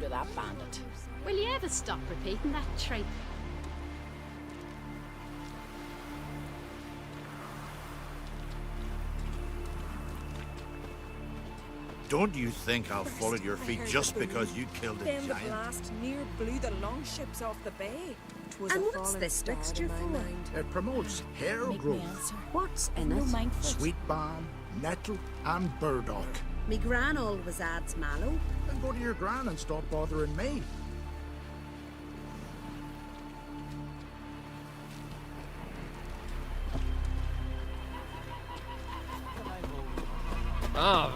to that bandit. Will you ever stop repeating that trait? Don't you think I'll fall at your feet just because you killed a Then the giant? blast near blew the longships off the bay. 'Twas And a what's fallen this star mixture in my for? mind. It promotes hair Make me growth. answer. What's in No it? mindful. Sweet balm, nettle, and burdock. Me gran always adds mallow. Then go to your gran and stop bothering me. Ah,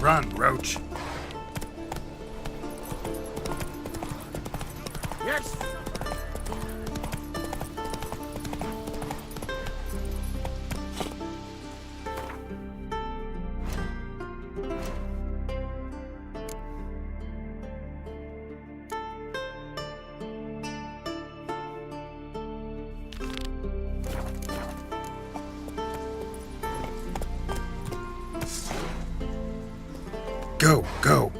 Run, Roach. Yes! Go, go.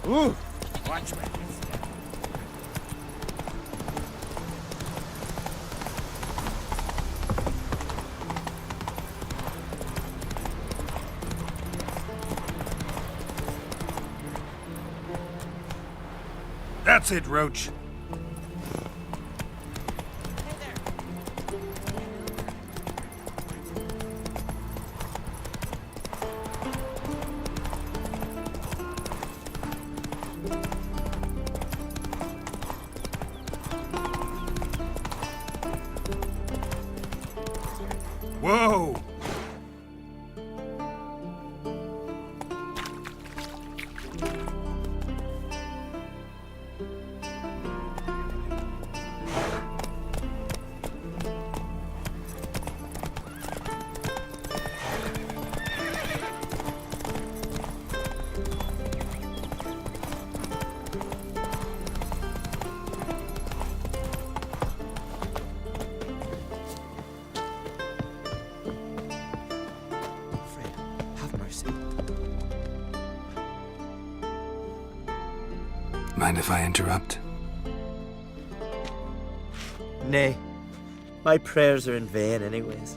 Ooh! Watch me. That's it, Roach. Whoa! Mind if I interrupt? Nay, my prayers are in vain anyways.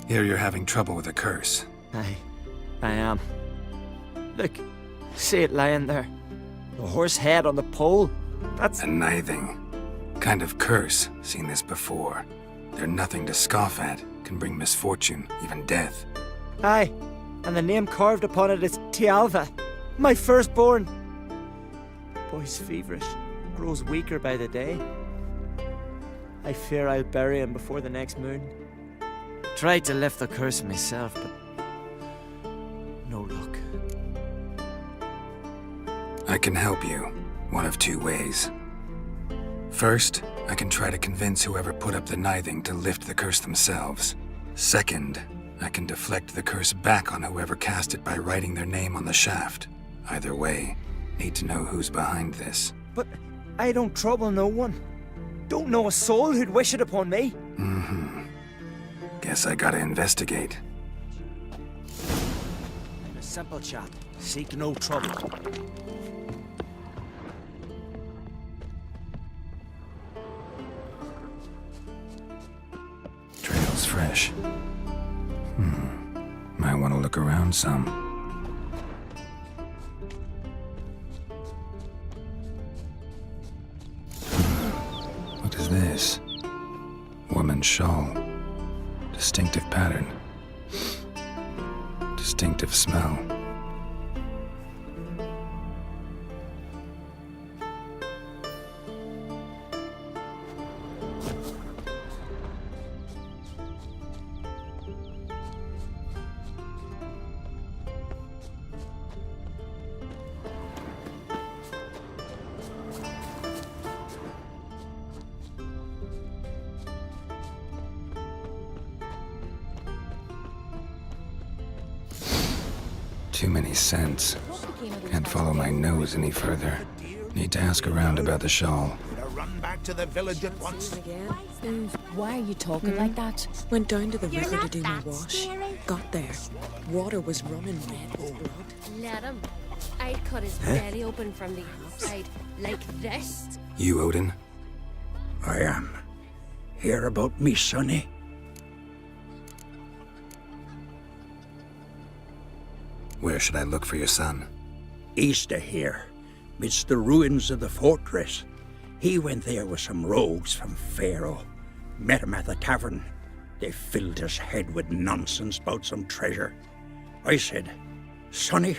Hear you're having trouble with a curse. I am. Look, see it lying there. The horse head on the pole. That's... A nithing. Kind of curse. Seen this before. They're nothing to scoff at. Can bring misfortune, even death. Aye, and the name carved upon it is Tialva, my firstborn. Boy's feverish, grows weaker by the day. I fear I'll bury him before the next moon. Tried to lift the curse myself, but no luck. I can help you, one of two ways. First, I can try to convince whoever put up the nithing to lift the curse themselves. Second, I can deflect the curse back on whoever cast it by writing their name on the shaft. Either way, need to know who's behind this. But I don't trouble no one. Don't know a soul who'd wish it upon me. Guess I gotta investigate. I'm a simple chap. Seek no trouble. Trail's fresh. Might want to look around some. What is this? Woman's shawl. Distinctive pattern. Distinctive smell. Too many scents. Can't follow my nose any further. Need to ask around about the shawl. Better run back to the village at once. Why are you talking like that? Went down to the You're river to not do my that wash. scary. Got there. Water was running red with blood. Let him. I'd cut his belly open from the outside, like this. You, Odin? I am. Hear about me, sonny? Where should I look for your son? East of here, midst the ruins of the fortress. He went there with some rogues from Pharaoh. Met him at the tavern. They filled his head with nonsense about some treasure. I said, sonny,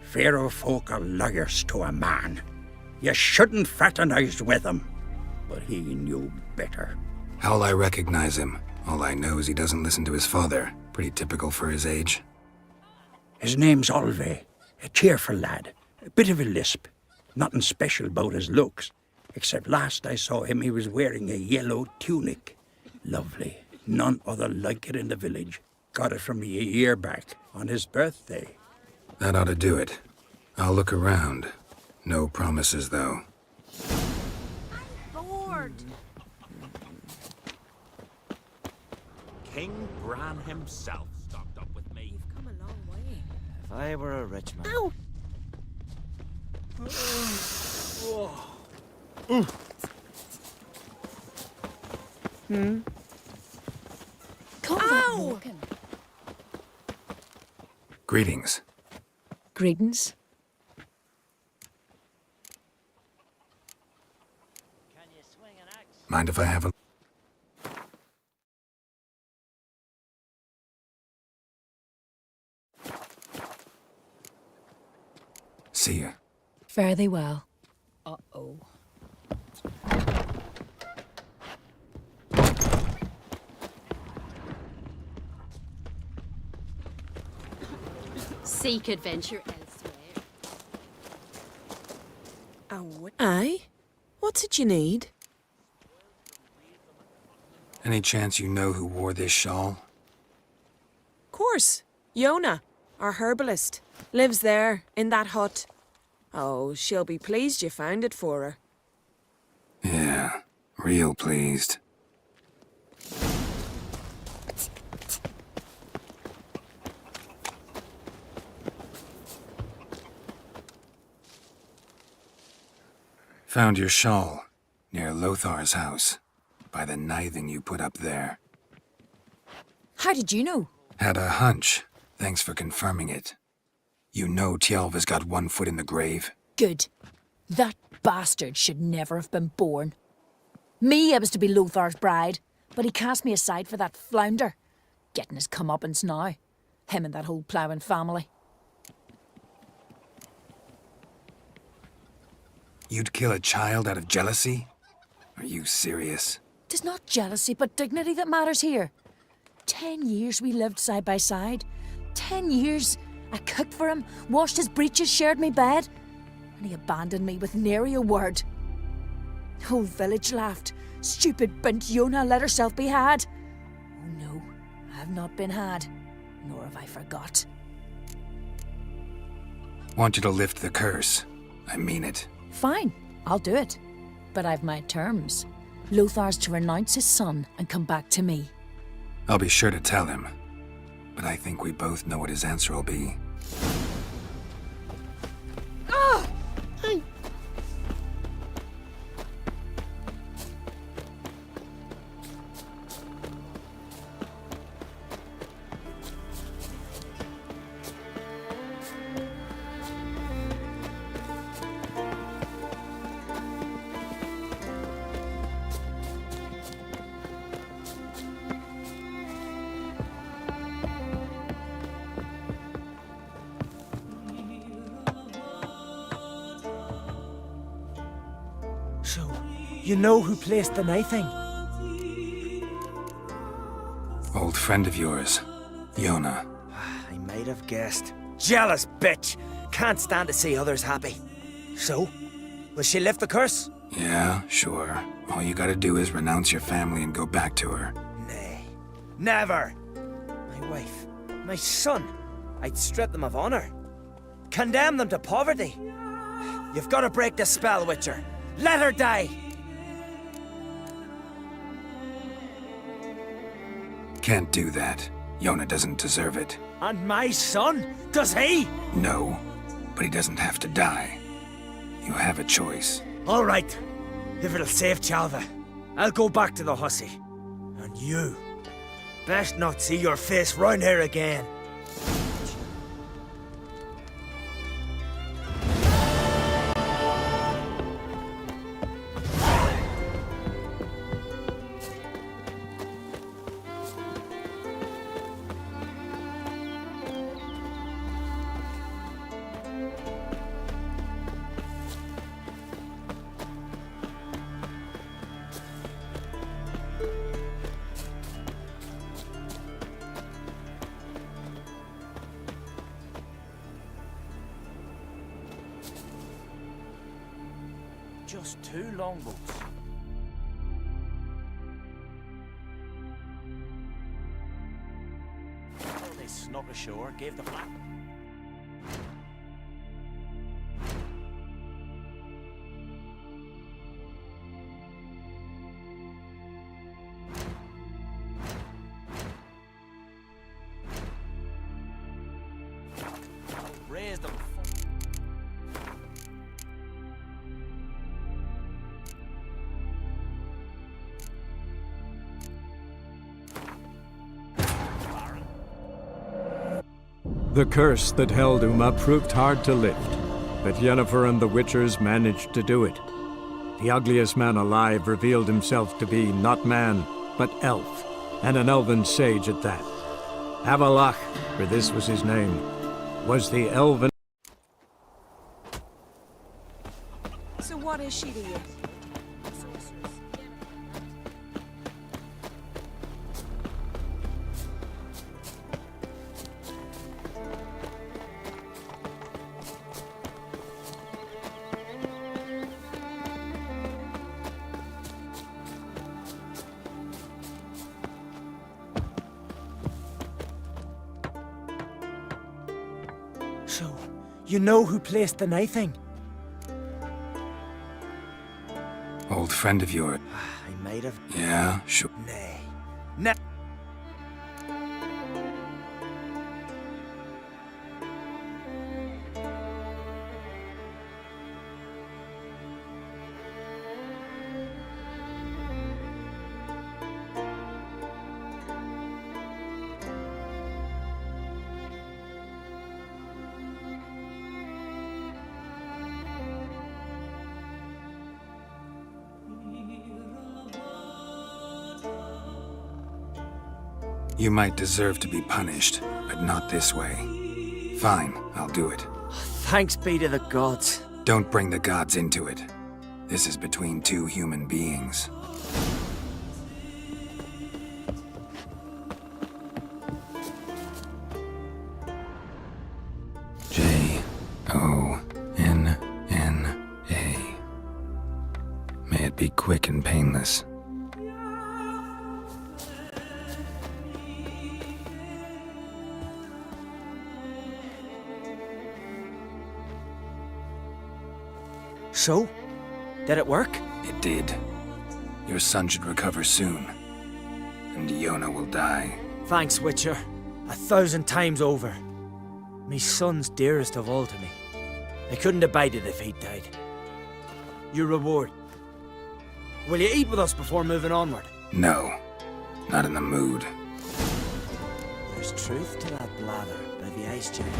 Pharaoh folk are liars to a man. You shouldn't fraternize with them. But he knew better. How'll I recognize him? All I know is he doesn't listen to his father. Pretty typical for his age. His name's Olve, a cheerful lad, a bit of a lisp. Nothing special about his looks, except last I saw him he was wearing a yellow tunic. Lovely, none other like it in the village. Got it from me a year back, on his birthday. That ought to do it. I'll look around. No promises, though. Bored. King Bran himself stocked up with me. You've come a long way. If I were a rich man... Ow! Come on, walking. Greetings. Greetings. Mind if I have a... See ya. Fare thee well. Uh-oh. Seek adventure elsewhere. Aye? What's it you need? Any chance you know who wore this shawl? Course. Yona, our herbalist. Lives there, in that hut. Oh, she'll be pleased you found it for her. Yeah, real pleased. Found your shawl, near Lothar's house, by the nithing you put up there. How did you know? Had a hunch. Thanks for confirming it. You know Tialva's got one foot in the grave? Good. That bastard should never have been born. Me, I was to be Lothar's bride, but he cast me aside for that flounder. Getting his comeuppance now. Him and that whole ploughing family. You'd kill a child out of jealousy? Are you serious? 'Tis not jealousy, but dignity that matters here. 10 years we lived side by side. 10 years. I cooked for him, washed his breeches, shared my bed. And he abandoned me with nary a word. Whole village laughed. Stupid bint Yona let herself be had. Oh no, I have not been had, nor have I forgot. Want you to lift the curse. I mean it. Fine, I'll do it. But I've my terms. Lothar's to renounce his son and come back to me. I'll be sure to tell him. But I think we both know what his answer will be. So, you know who placed the knifing? Old friend of yours, Yona. I might have guessed. Jealous bitch! Can't stand to see others happy. So, will she lift the curse? Yeah, sure. All you gotta do is renounce your family and go back to her. Nay, never! My wife, my son, I'd strip them of honor. Condemn them to poverty. You've got to break the spell, Witcher. Let her die! Can't do that. Yona doesn't deserve it. And my son? Does he? No, but he doesn't have to die. You have a choice. All right. If it'll save Tialva, I'll go back to the hussy. And you, best not see your face round here again. Just 2 longboats. They snuck ashore, gave the flap. Raised them. The curse that held Uma proved hard to lift, but Yennefer and the Witchers managed to do it. The ugliest man alive revealed himself to be not man, but elf, and an elven sage at that. Avalach, for this was his name, was the elven... So what is she to you? So, you know who placed the knifing? Old friend of yours. I might have... Yeah, sure. Nay. Nay. You might deserve to be punished, but not this way. Fine, I'll do it. Thanks be to the gods. Don't bring the gods into it. This is between two human beings. Jonna. May it be quick and painless. So? Did it work? It did. Your son should recover soon. And Yona will die. Thanks, Witcher. 1,000 times over. Me son's dearest of all to me. I couldn't abide it if he'd died. Your reward. Will you eat with us before moving onward? No. Not in the mood. There's truth to that blather by the ice giant.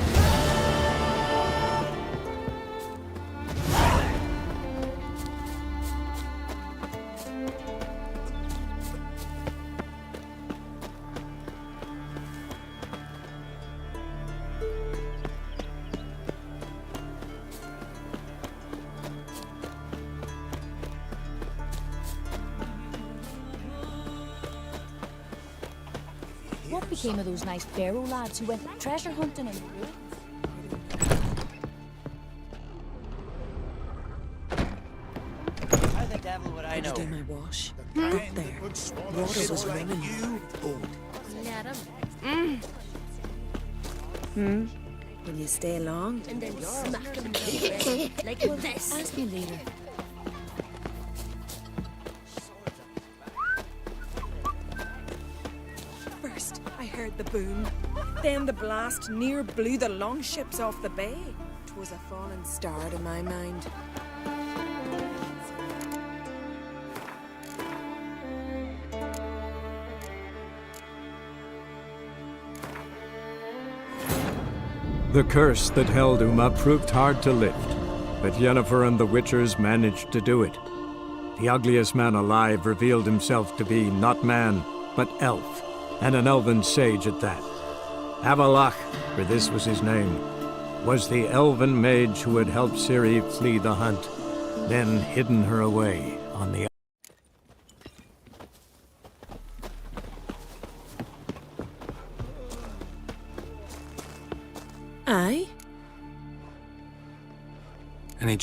What became of those nice Barrow lads who went treasure hunting and... How the devil would I know? Do my wash. Up there. Water was running. Let him. Will you stay long? And then smack him in the head like this. Ask me later. First, I heard the boom. Then the blast near blew the longships off the bay. 'Twas a fallen star to my mind. The curse that held Uma proved hard to lift, but Yennefer and the Witchers managed to do it. The ugliest man alive revealed himself to be not man, but elf, and an elven sage at that. Avalach, for this was his name, was the elven mage who had helped Ciri flee the hunt, then hidden her away on the... Aye? Any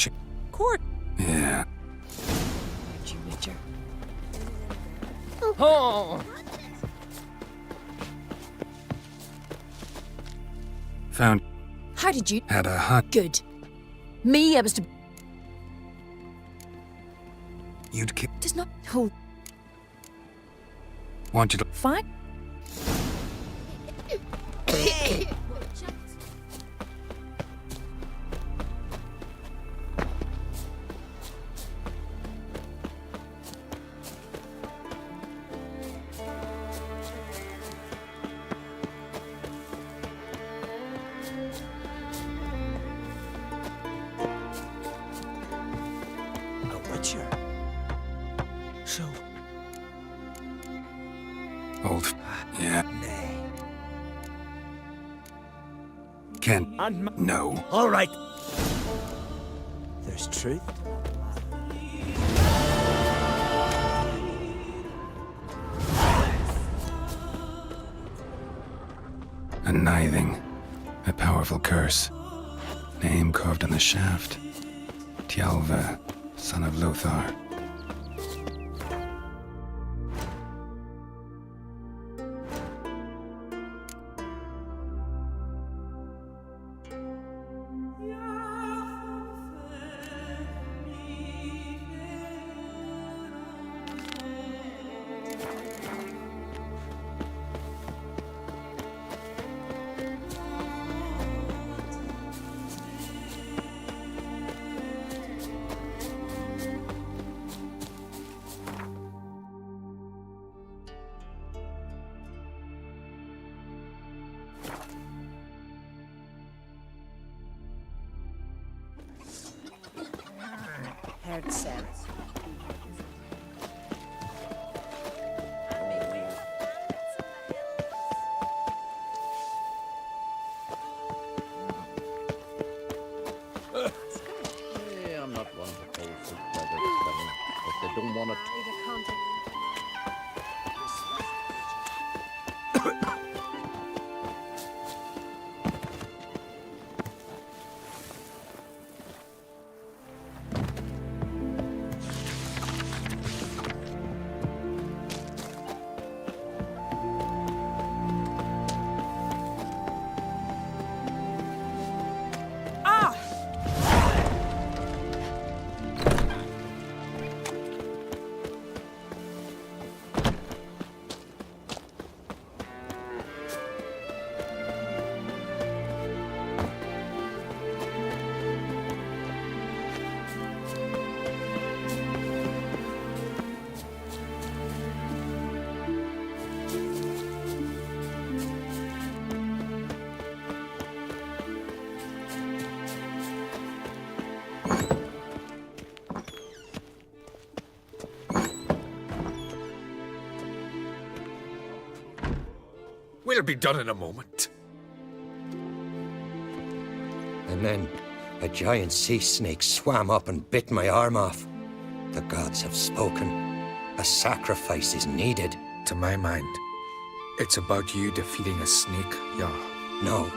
Court. Yeah. Heard you, Witcher. Found... How did you... Had a hunt. Good. Me, I was to... You'd kill... Does not... Oh, Want you to... fine. A Witcher. So, Old... Yeah. nay. Can't... And No. all right. There's truth. A nithing. A powerful curse. Name carved on the shaft. Tjalve, son of Lothar. Heard sense. If they don't want to We'll be done in a moment. And then a giant sea snake swam up and bit my arm off. The gods have spoken. A sacrifice is needed. To my mind, it's about you defeating a snake, yeah. No,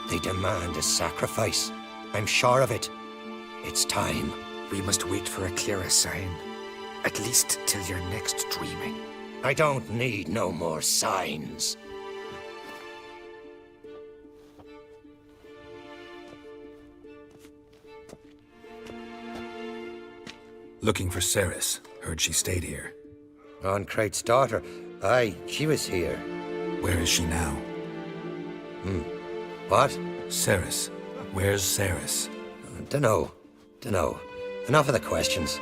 they demand a sacrifice. I'm sure of it. It's time. We must wait for a clearer sign. At least till your next dreaming. I don't need no more signs. Looking for Ceres. Heard she stayed here. Crate's daughter. Aye, she was here. Where is she now? What? Ceres. Where's Ceres? Dunno. Enough of the questions.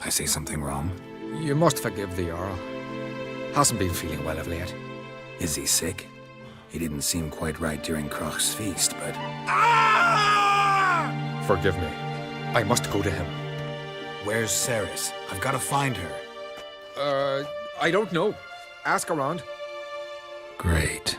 I say something wrong? You must forgive the Earl. Hasn't been feeling well of late. Is he sick? He didn't seem quite right during Croc's feast, but... Forgive me. I must go to him. Where's Ceres? I've got to find her. I don't know. Ask around. Great.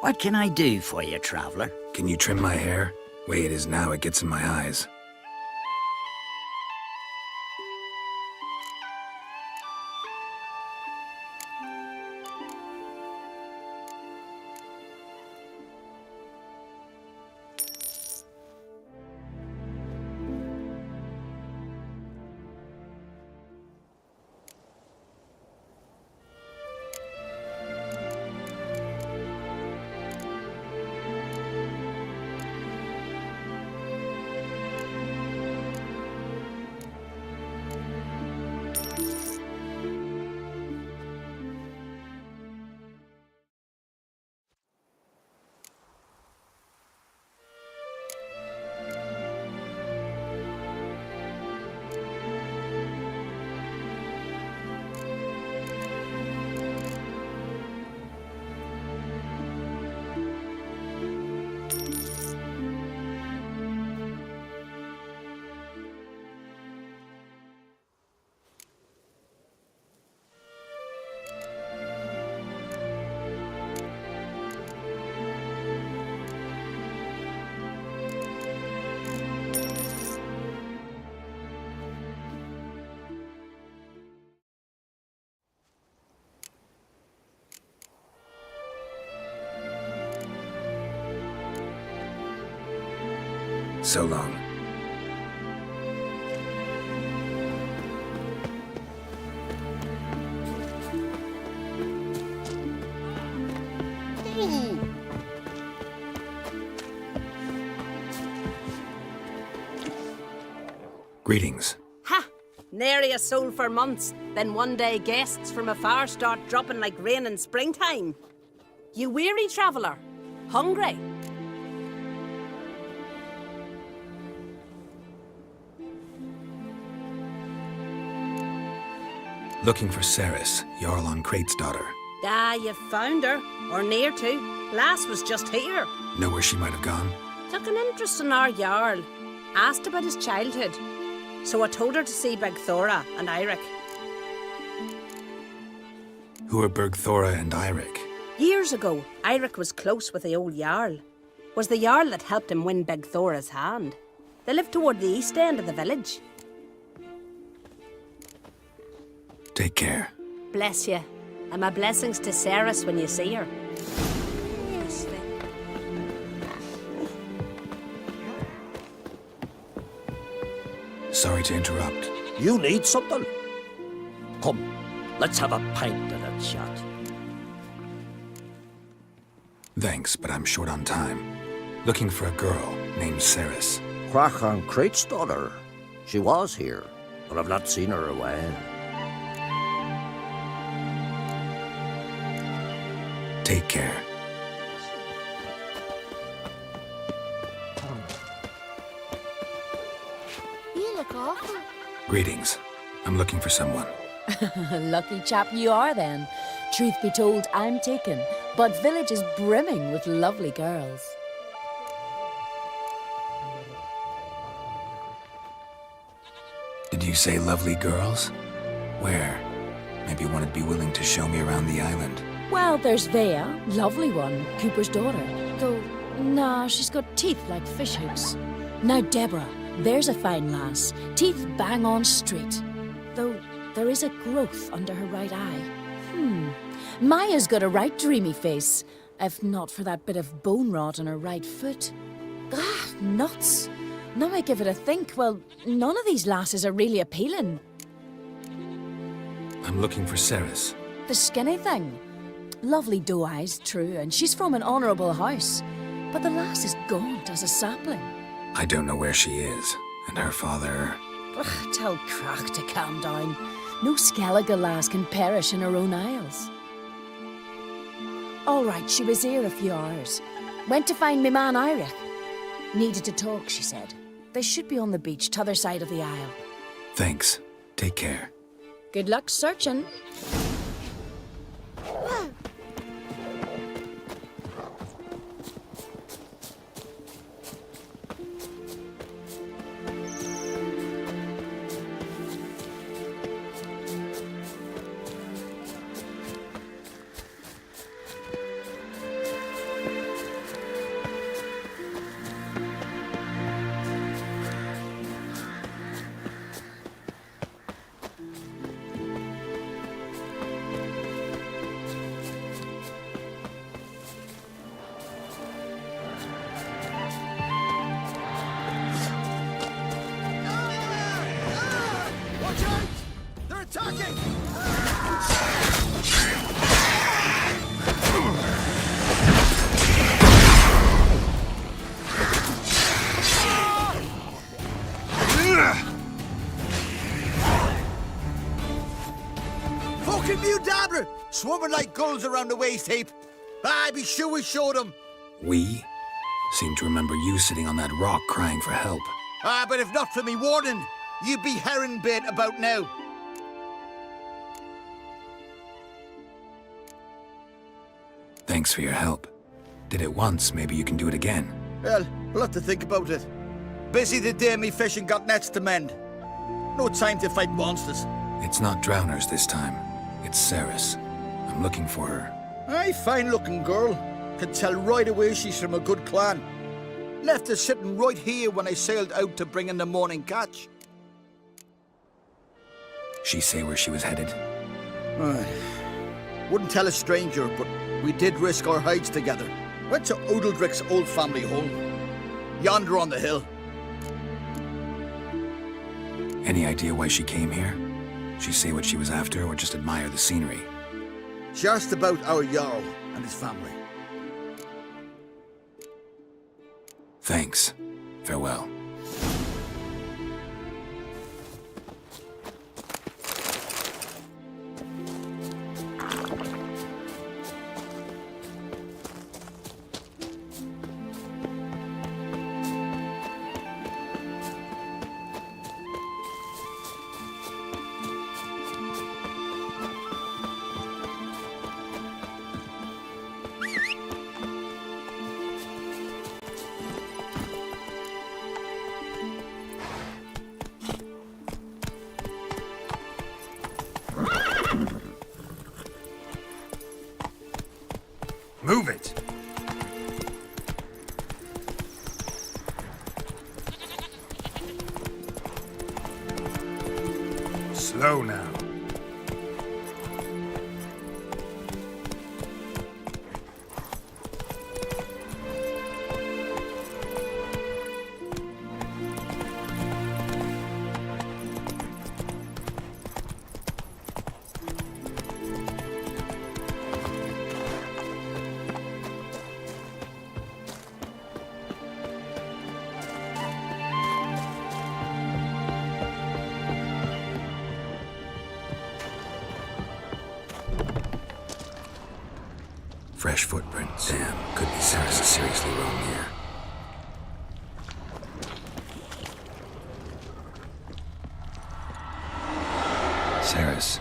What can I do for you, traveller? Can you trim my hair? Way it is now, it gets in my eyes. So long. Greetings. Ha! Nary a soul for months. Then one day guests from afar start dropping like rain in springtime. You weary traveller? Hungry? Looking for Ceres, Jarl on Crate's daughter. Ah, you found her. Or near to. Lass was just here. Know where she might have gone? Took an interest in our Jarl. Asked about his childhood. So I told her to see Bergthora and Eirik. Who are Bergthora and Eirik? Years ago, Eirik was close with the old Jarl. Was the Jarl that helped him win Bergthora's hand. They lived toward the east end of the village. Take care. Bless you. And my blessings to Ceres when you see her. Sorry to interrupt. You need something? Come, let's have a pint and a chat. Thanks, but I'm short on time. Looking for a girl named Ceres. Crach on Crate's daughter. She was here, but I've not seen her a while. Take care. You look awful. Greetings. I'm looking for someone. Lucky chap you are then. Truth be told, I'm taken, but village is brimming with lovely girls. Did you say lovely girls? Where? Maybe one would be willing to show me around the island. Well, there's Vea, lovely one, Cooper's daughter. Though, nah, she's got teeth like fish hooks. Now Deborah, there's a fine lass, teeth bang on straight. Though there is a growth under her right eye. Maya's got a right dreamy face, if not for that bit of bone rot on her right foot. Ah, nuts. Now I give it a think, well, none of these lasses are really appealing. I'm looking for Ceres. The skinny thing. Lovely doe eyes, true, and she's from an honourable house. But the lass is gaunt as a sapling. I don't know where she is, and her father... Ugh, tell Crach to calm down. No Skellige lass can perish in her own isles. All right, she was here a few hours. Went to find me man Eirik. Needed to talk, she said. They should be on the beach, t'other side of the isle. Thanks. Take care. Good luck searching. Swimming like gulls around the waist heap. I'd be sure we showed them. We? Seem to remember you sitting on that rock crying for help. But if not for me warning, you'd be herring bait about now. Thanks for your help. Did it once, maybe you can do it again. Well, we'll have to think about it. Busy the day me fishing got nets to mend. No time to fight monsters. It's not drowners this time. It's Ceres. I'm looking for her. Aye, fine-looking girl. Can tell right away she's from a good clan. Left her sitting right here when I sailed out to bring in the morning catch. She say where she was headed? Wouldn't tell a stranger, but we did risk our hides together. Went to Odeldrick's old family home. Yonder on the hill. Any idea why she came here? She say what she was after or just admire the scenery? She asked about our Jarl and his family. Thanks. Farewell. Slow now. Fresh footprints. Damn, could be Sarah's seriously wrong here. Sarah's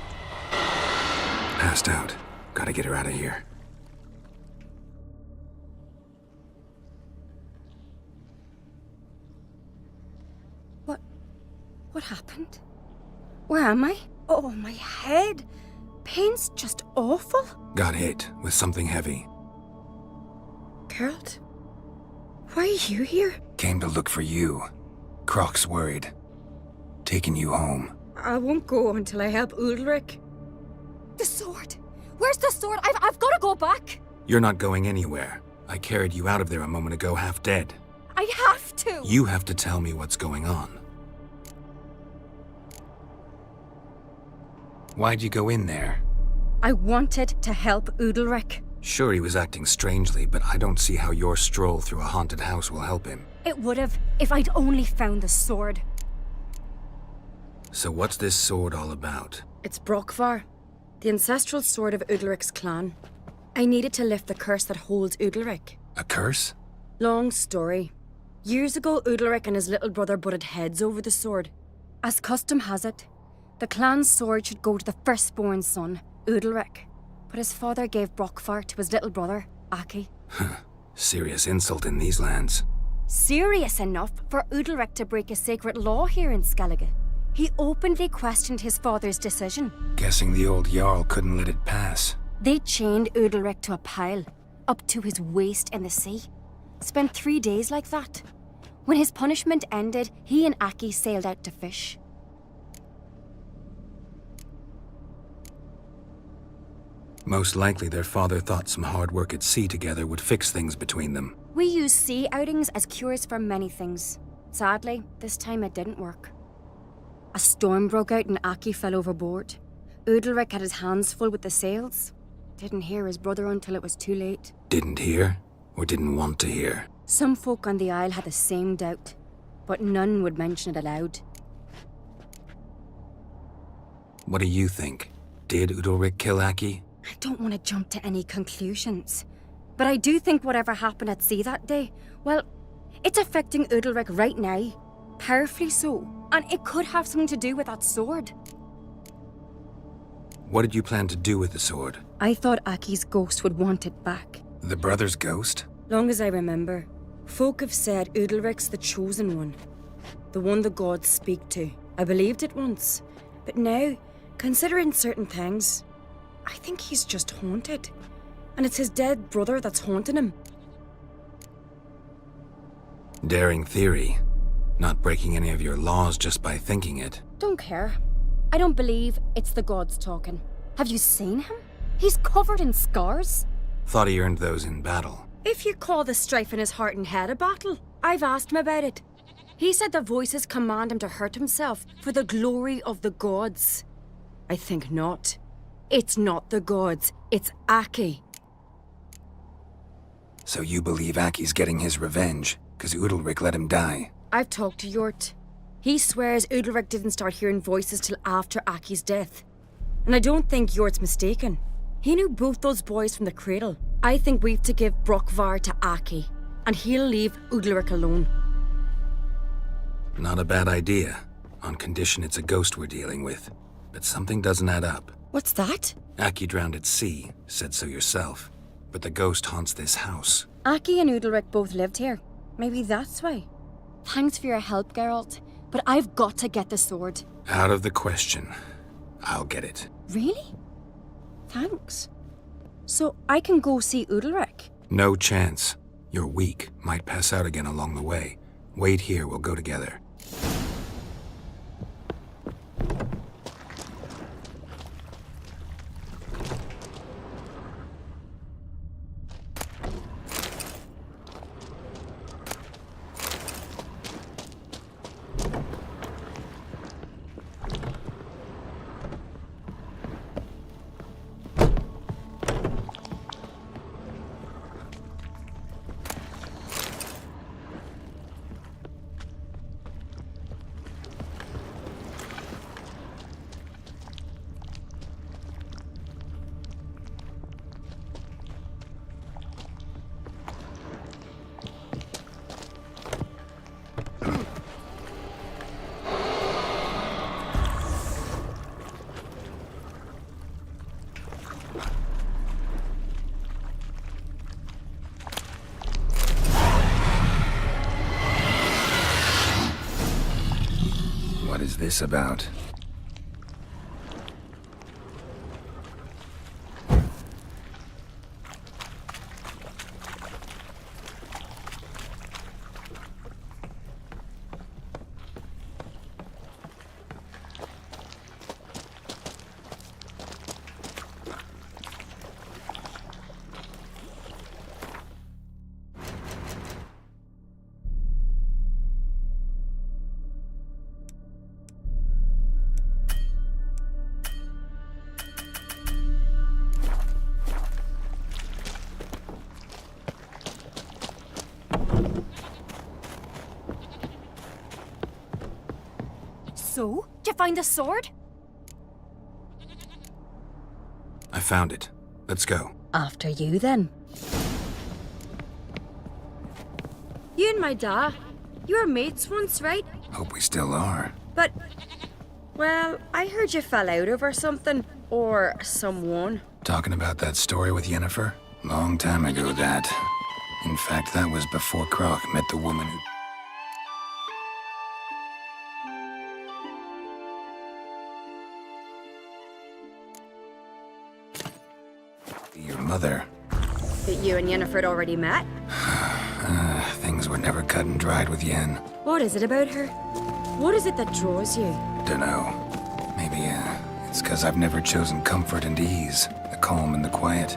passed out. Gotta get her out of here. What happened? Where am I? Oh, my head. Pain's just awful. Got hit with something heavy. Geralt, why are you here? Came to look for you. Croc's worried. Taking you home. I won't go until I help Udalric. The sword. Where's the sword? I've got to go back. You're not going anywhere. I carried you out of there a moment ago half dead. I have to. You have to tell me what's going on. Why'd you go in there? I wanted to help Udalric. Sure, he was acting strangely, but I don't see how your stroll through a haunted house will help him. It would have if I'd only found the sword. So what's this sword all about? It's Brokvar, the ancestral sword of Udalric's clan. I needed to lift the curse that holds Udalric. A curse? Long story. Years ago, Udalric and his little brother butted heads over the sword. As custom has it, the clan's sword should go to the firstborn son, Udalric. But his father gave Brokvar to his little brother, Aki. Serious insult in these lands. Serious enough for Udalric to break a sacred law here in Skellige. He openly questioned his father's decision. Guessing the old Jarl couldn't let it pass. They chained Udalric to a pile, up to his waist in the sea. Spent 3 days like that. When his punishment ended, he and Aki sailed out to fish. Most likely their father thought some hard work at sea together would fix things between them. We use sea outings as cures for many things. Sadly, this time it didn't work. A storm broke out and Aki fell overboard. Udalric had his hands full with the sails. Didn't hear his brother until it was too late. Didn't hear? Or didn't want to hear? Some folk on the Isle had the same doubt, but none would mention it aloud. What do you think? Did Udalric kill Aki? I don't want to jump to any conclusions, but I do think whatever happened at sea that day, well, it's affecting Udalric right now. Powerfully so, and it could have something to do with that sword. What did you plan to do with the sword? I thought Aki's ghost would want it back. The brother's ghost? Long as I remember, folk have said Udalric's the chosen one. The one the gods speak to. I believed it once, but now, considering certain things, I think he's just haunted. And it's his dead brother that's haunting him. Daring theory. Not breaking any of your laws just by thinking it. Don't care. I don't believe it's the gods talking. Have you seen him? He's covered in scars. Thought he earned those in battle. If you call the strife in his heart and head a battle, I've asked him about it. He said the voices command him to hurt himself for the glory of the gods. I think not. It's not the gods, it's Aki. So you believe Aki's getting his revenge, because Udalric let him die? I've talked to Yort. He swears Udalric didn't start hearing voices till after Aki's death. And I don't think Yort's mistaken. He knew both those boys from the cradle. I think we've to give Brokvar to Aki, and he'll leave Udalric alone. Not a bad idea, on condition it's a ghost we're dealing with. But something doesn't add up. What's that? Aki drowned at sea, said so yourself. But the ghost haunts this house. Aki and Udalric both lived here. Maybe that's why. Thanks for your help, Geralt, but I've got to get the sword. Out of the question. I'll get it. Really? Thanks. So I can go see Udalric? No chance. You're weak, might pass out again along the way. Wait here, we'll go together. this about? So, did you find the sword? I found it. Let's go. After you, then. You and my da, you were mates once, right? Hope we still are. But, well, I heard you fell out over something. Or someone. Talking about that story with Yennefer? Long time ago, that. In fact, that was before Croc met the woman who... Your mother. That you and Yennefer had already met? Things were never cut and dried with Yen. What is it about her? What is it that draws you? Dunno. Maybe, it's 'cause I've never chosen comfort and ease, the calm and the quiet.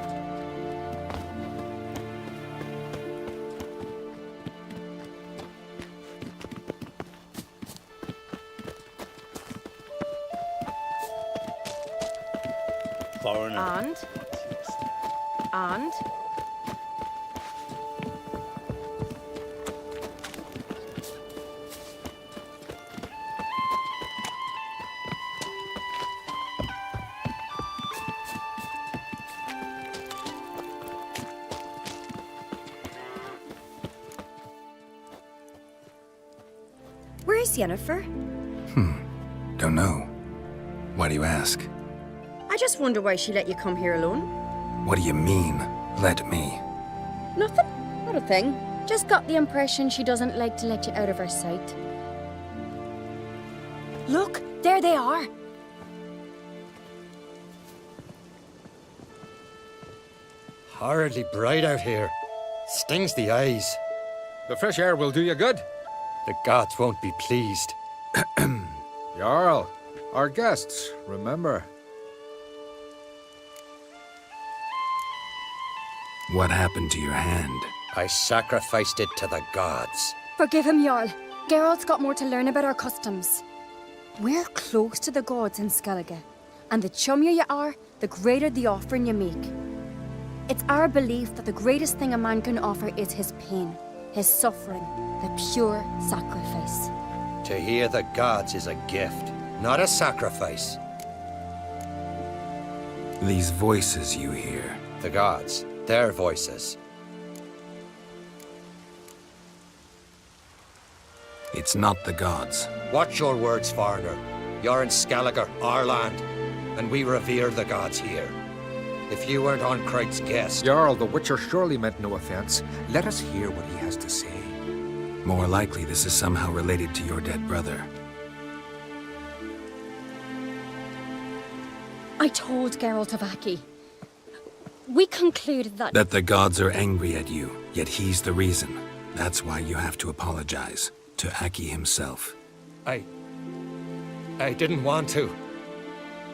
Foreigner. And? Where's Yennefer? Don't know. Why do you ask? I just wonder why she let you come here alone. What do you mean, let me? Nothing. Not a thing. Just got the impression she doesn't like to let you out of her sight. Look, there they are. Horridly bright out here. Stings the eyes. The fresh air will do you good. The gods won't be pleased. Jarl, our guests, remember. What happened to your hand? I sacrificed it to the gods. Forgive him, Jarl. Geralt's got more to learn about our customs. We're close to the gods in Skellige, and the chummier you are, the greater the offering you make. It's our belief that the greatest thing a man can offer is his pain, his suffering, the pure sacrifice. To hear the gods is a gift, not a sacrifice. These voices you hear. The gods, their voices. It's not the gods. Watch your words, foreigner. You're in Skellige, our land, and we revere the gods here. If you weren't on Kright's guest... Jarl, the Witcher surely meant no offense. Let us hear what he has to say. More likely this is somehow related to your dead brother. I told Geralt of Aki. We concluded that... That the gods are angry at you, yet he's the reason. That's why you have to apologize. To Aki himself. I didn't want to.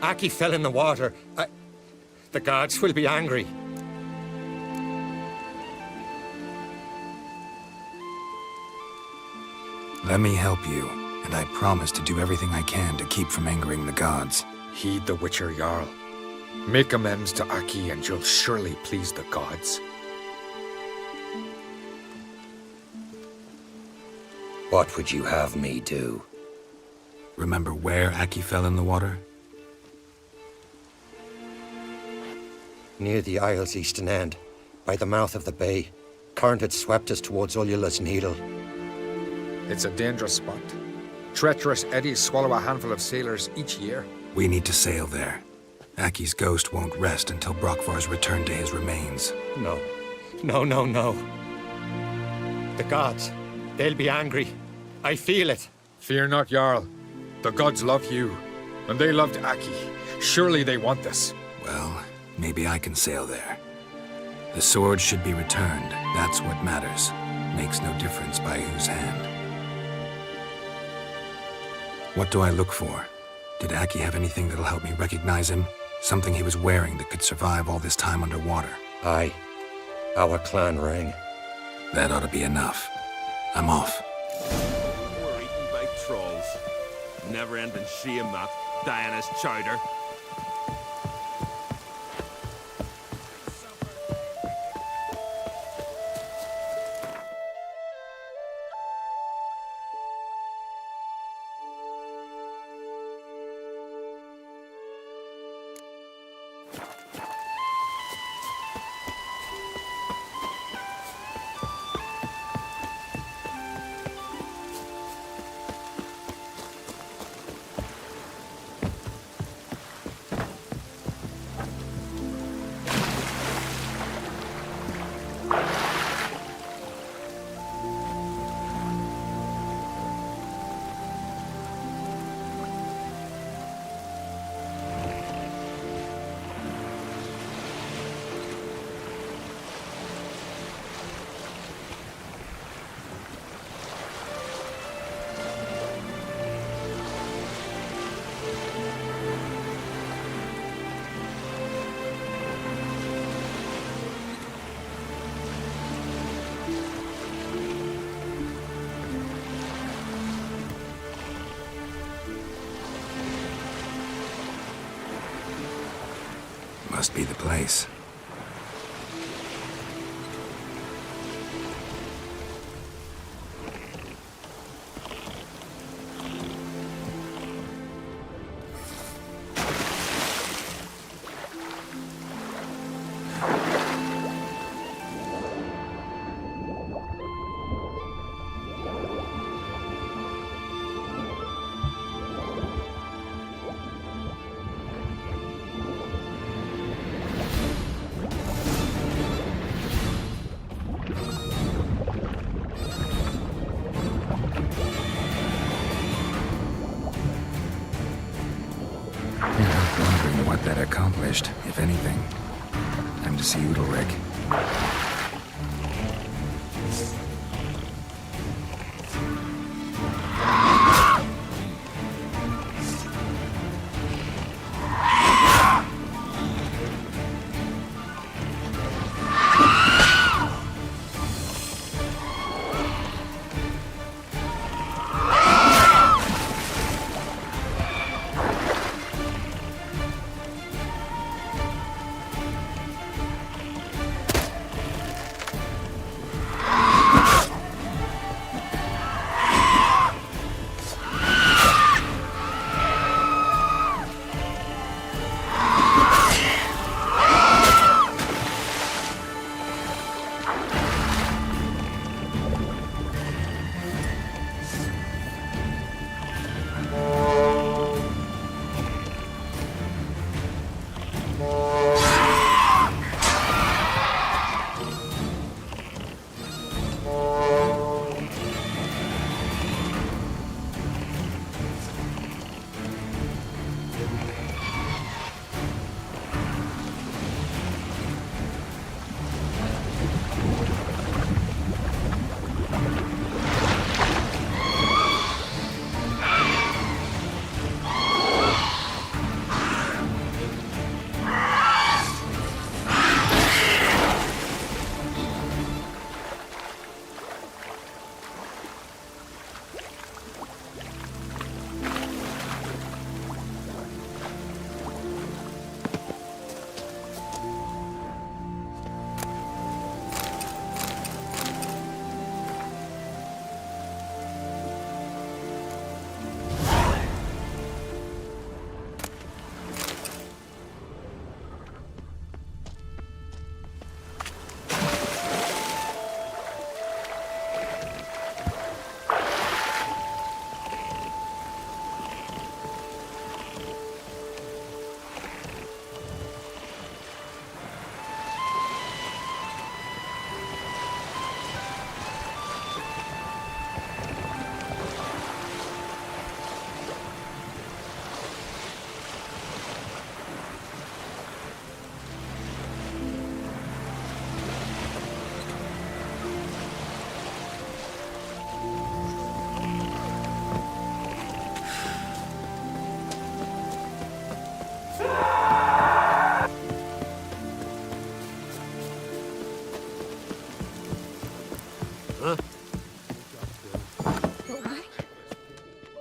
Aki fell in the water. The gods will be angry. Let me help you, and I promise to do everything I can to keep from angering the gods. Heed the Witcher, Jarl. Make amends to Aki and you'll surely please the gods. What would you have me do? Remember where Aki fell in the water? Near the Isle's eastern end, by the mouth of the bay. Current had swept us towards Ullula's Needle. It's a dangerous spot. Treacherous eddies swallow a handful of sailors each year. We need to sail there. Aki's ghost won't rest until Brokvar's returned to his remains. No. No. The gods, they'll be angry. I feel it. Fear not, Jarl. The gods love you, and they loved Aki. Surely they want this. Well, maybe I can sail there. The sword should be returned. That's what matters. Makes no difference by whose hand. What do I look for? Did Aki have anything that'll help me recognize him? Something he was wearing that could survive all this time underwater? Aye. Our clan ring. That ought to be enough. I'm off. We're eaten by trolls. Never-ending shame, that. Diana's chowder. Must be the place. Wondering what that accomplished, if anything. Time to see Udalric.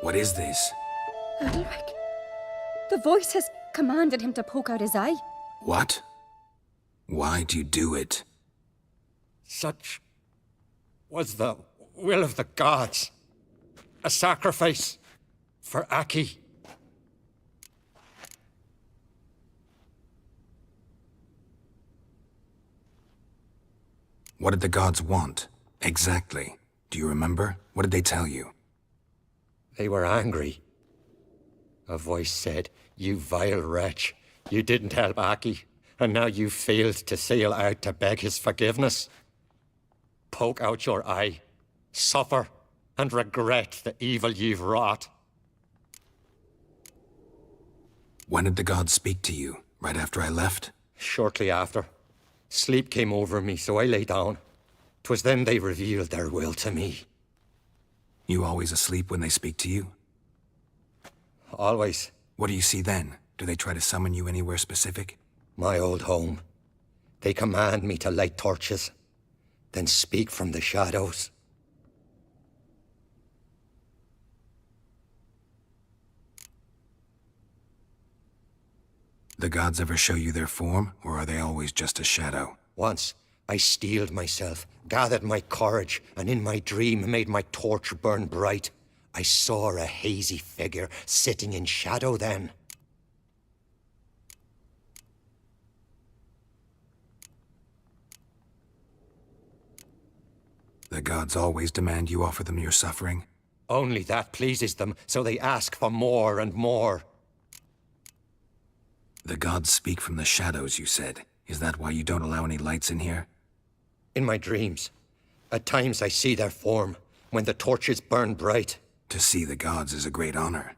What is this? Udalric. The voice has commanded him to poke out his eye. What? Why do you do it? Such was the will of the gods. A sacrifice for Aki. What did the gods want? Exactly. Do you remember? What did they tell you? They were angry. A voice said, "You vile wretch, you didn't help Aki, and now you failed to sail out to beg his forgiveness. Poke out your eye, suffer, and regret the evil you've wrought." When did the gods speak to you? Right after I left? Shortly after. Sleep came over me, so I lay down. 'Twas then they revealed their will to me. You always asleep when they speak to you? Always. What do you see then? Do they try to summon you anywhere specific? My old home. They command me to light torches, then speak from the shadows. The gods ever show you their form, or are they always just a shadow? Once, I steeled myself, gathered my courage, and in my dream made my torch burn bright. I saw a hazy figure sitting in shadow then. The gods always demand you offer them your suffering? Only that pleases them, so they ask for more and more. The gods speak from the shadows, you said. Is that why you don't allow any lights in here? In my dreams. At times I see their form, when the torches burn bright. To see the gods is a great honor.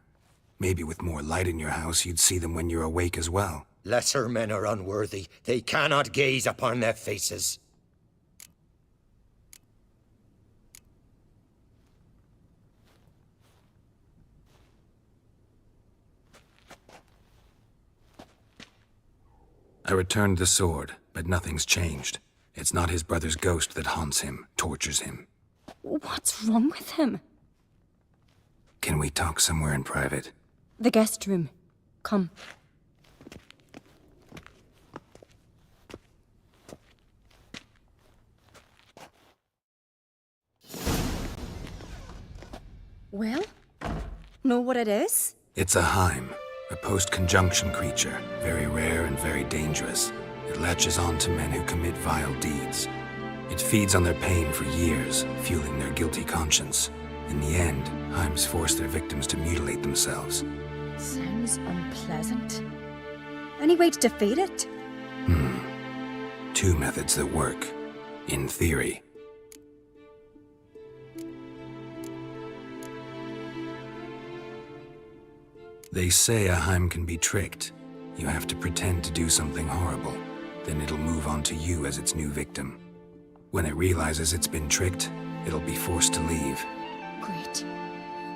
Maybe with more light in your house, you'd see them when you're awake as well. Lesser men are unworthy. They cannot gaze upon their faces. I returned the sword, but nothing's changed. It's not his brother's ghost that haunts him, tortures him. What's wrong with him? Can we talk somewhere in private? The guest room. Come. Well? Know what it is? It's a Heim, a post-conjunction creature, very rare and very dangerous. It latches on to men who commit vile deeds. It feeds on their pain for years, fueling their guilty conscience. In the end, Heims force their victims to mutilate themselves. Sounds unpleasant. Any way to defeat it? Two methods that work. In theory. They say a Heim can be tricked. You have to pretend to do something horrible. Then it'll move on to you as its new victim. When it realizes it's been tricked, it'll be forced to leave. Great.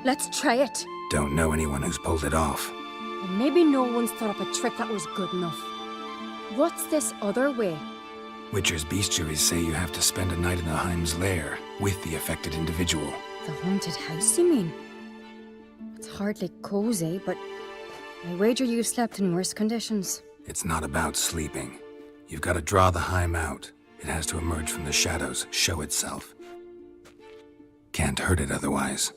Let's try it. Don't know anyone who's pulled it off. Well, maybe no one's thought up a trick that was good enough. What's this other way? Witcher's bestiaries say you have to spend a night in the Heim's lair with the affected individual. The haunted house, you mean? It's hardly cozy, but I wager you slept in worse conditions. It's not about sleeping. You've got to draw the Heim out. It has to emerge from the shadows, show itself. Can't hurt it otherwise.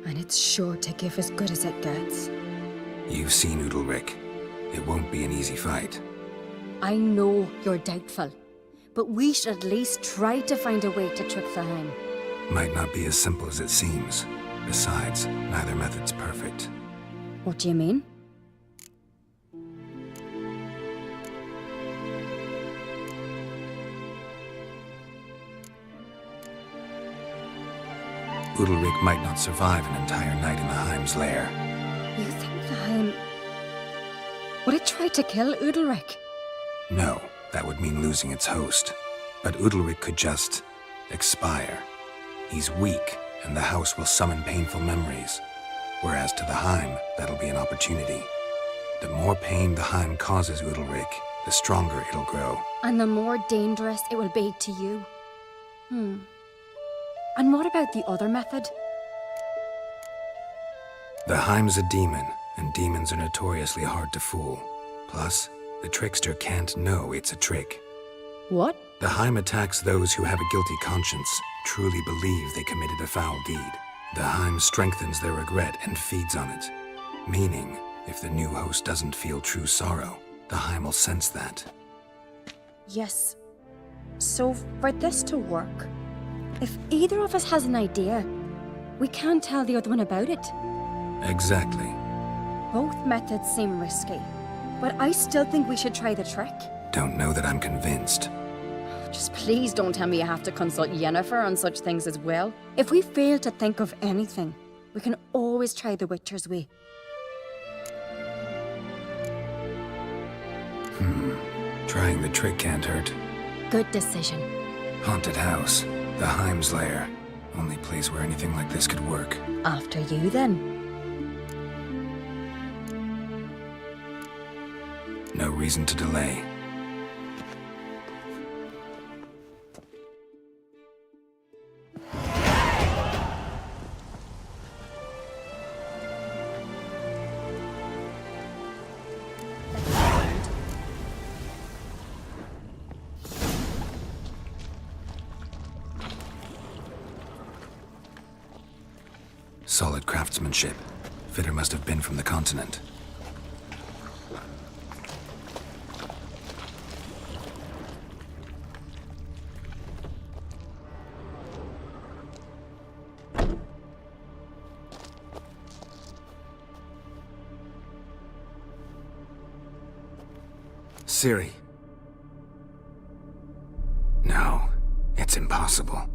And it's sure to give as good as it gets. You've seen Udalric. It won't be an easy fight. I know you're doubtful, but we should at least try to find a way to trick the Heim. Might not be as simple as it seems. Besides, neither method's perfect. What do you mean? Udalric might not survive an entire night in the Heim's lair. You think the Heim... Would it try to kill Udalric? No, that would mean losing its host. But Udalric could just... expire. He's weak, and the house will summon painful memories. Whereas to the Heim, that'll be an opportunity. The more pain the Heim causes Udalric, the stronger it'll grow. And the more dangerous it will be to you. And what about the other method? The Heim's a demon, and demons are notoriously hard to fool. Plus, the trickster can't know it's a trick. What? The Heim attacks those who have a guilty conscience, truly believe they committed a foul deed. The Heim strengthens their regret and feeds on it. Meaning, if the new host doesn't feel true sorrow, the Heim will sense that. Yes. So, for this to work, if either of us has an idea, we can't tell the other one about it. Exactly. Both methods seem risky, but I still think we should try the trick. Don't know that I'm convinced. Just please don't tell me you have to consult Yennefer on such things as well. If we fail to think of anything, we can always try the Witcher's way. Trying the trick can't hurt. Good decision. Haunted house. The Heim's lair. Only place where anything like this could work. After you, then. No reason to delay. Solid craftsmanship. Fitter must have been from the continent. Ciri. No, it's impossible.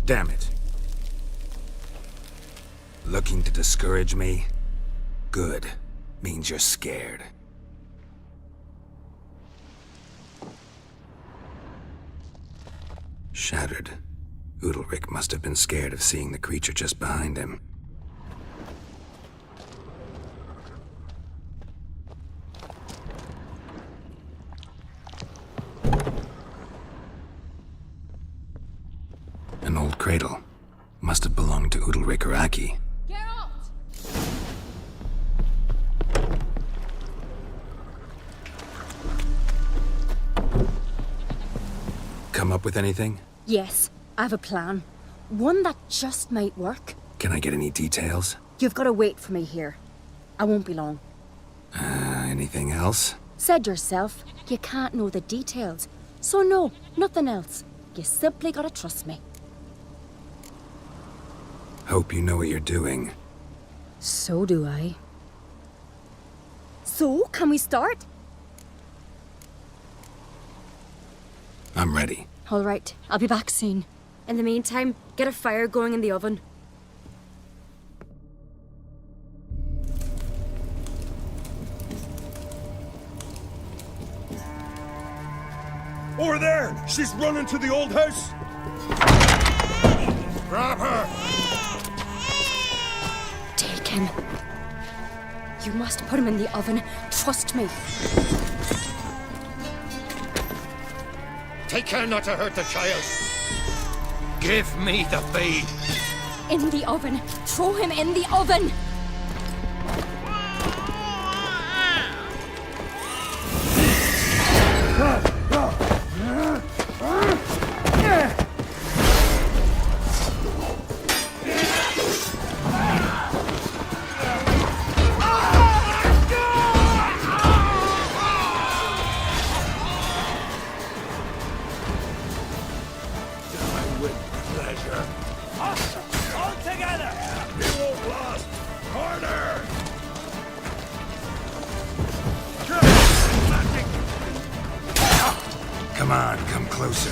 Damn it. Looking to discourage me? Good. Means you're scared. Shattered. Udalryk must have been scared of seeing the creature just behind him. An old cradle. Must have belonged to Udalryk or Aki. Come up with anything? Yes, I have a plan. One that just might work. Can I get any details? You've got to wait for me here. I won't be long. Anything else? Said yourself, you can't know the details. So no, nothing else. You simply gotta trust me. Hope you know what you're doing. So do I. So, can we start? I'm ready. All right, I'll be back soon. In the meantime, get a fire going in the oven. Over there! She's running to the old house! Grab her! Take him. You must put him in the oven. Trust me. Take care not to hurt the child. Give me the babe. In the oven. Throw him in the oven. Come on, come closer.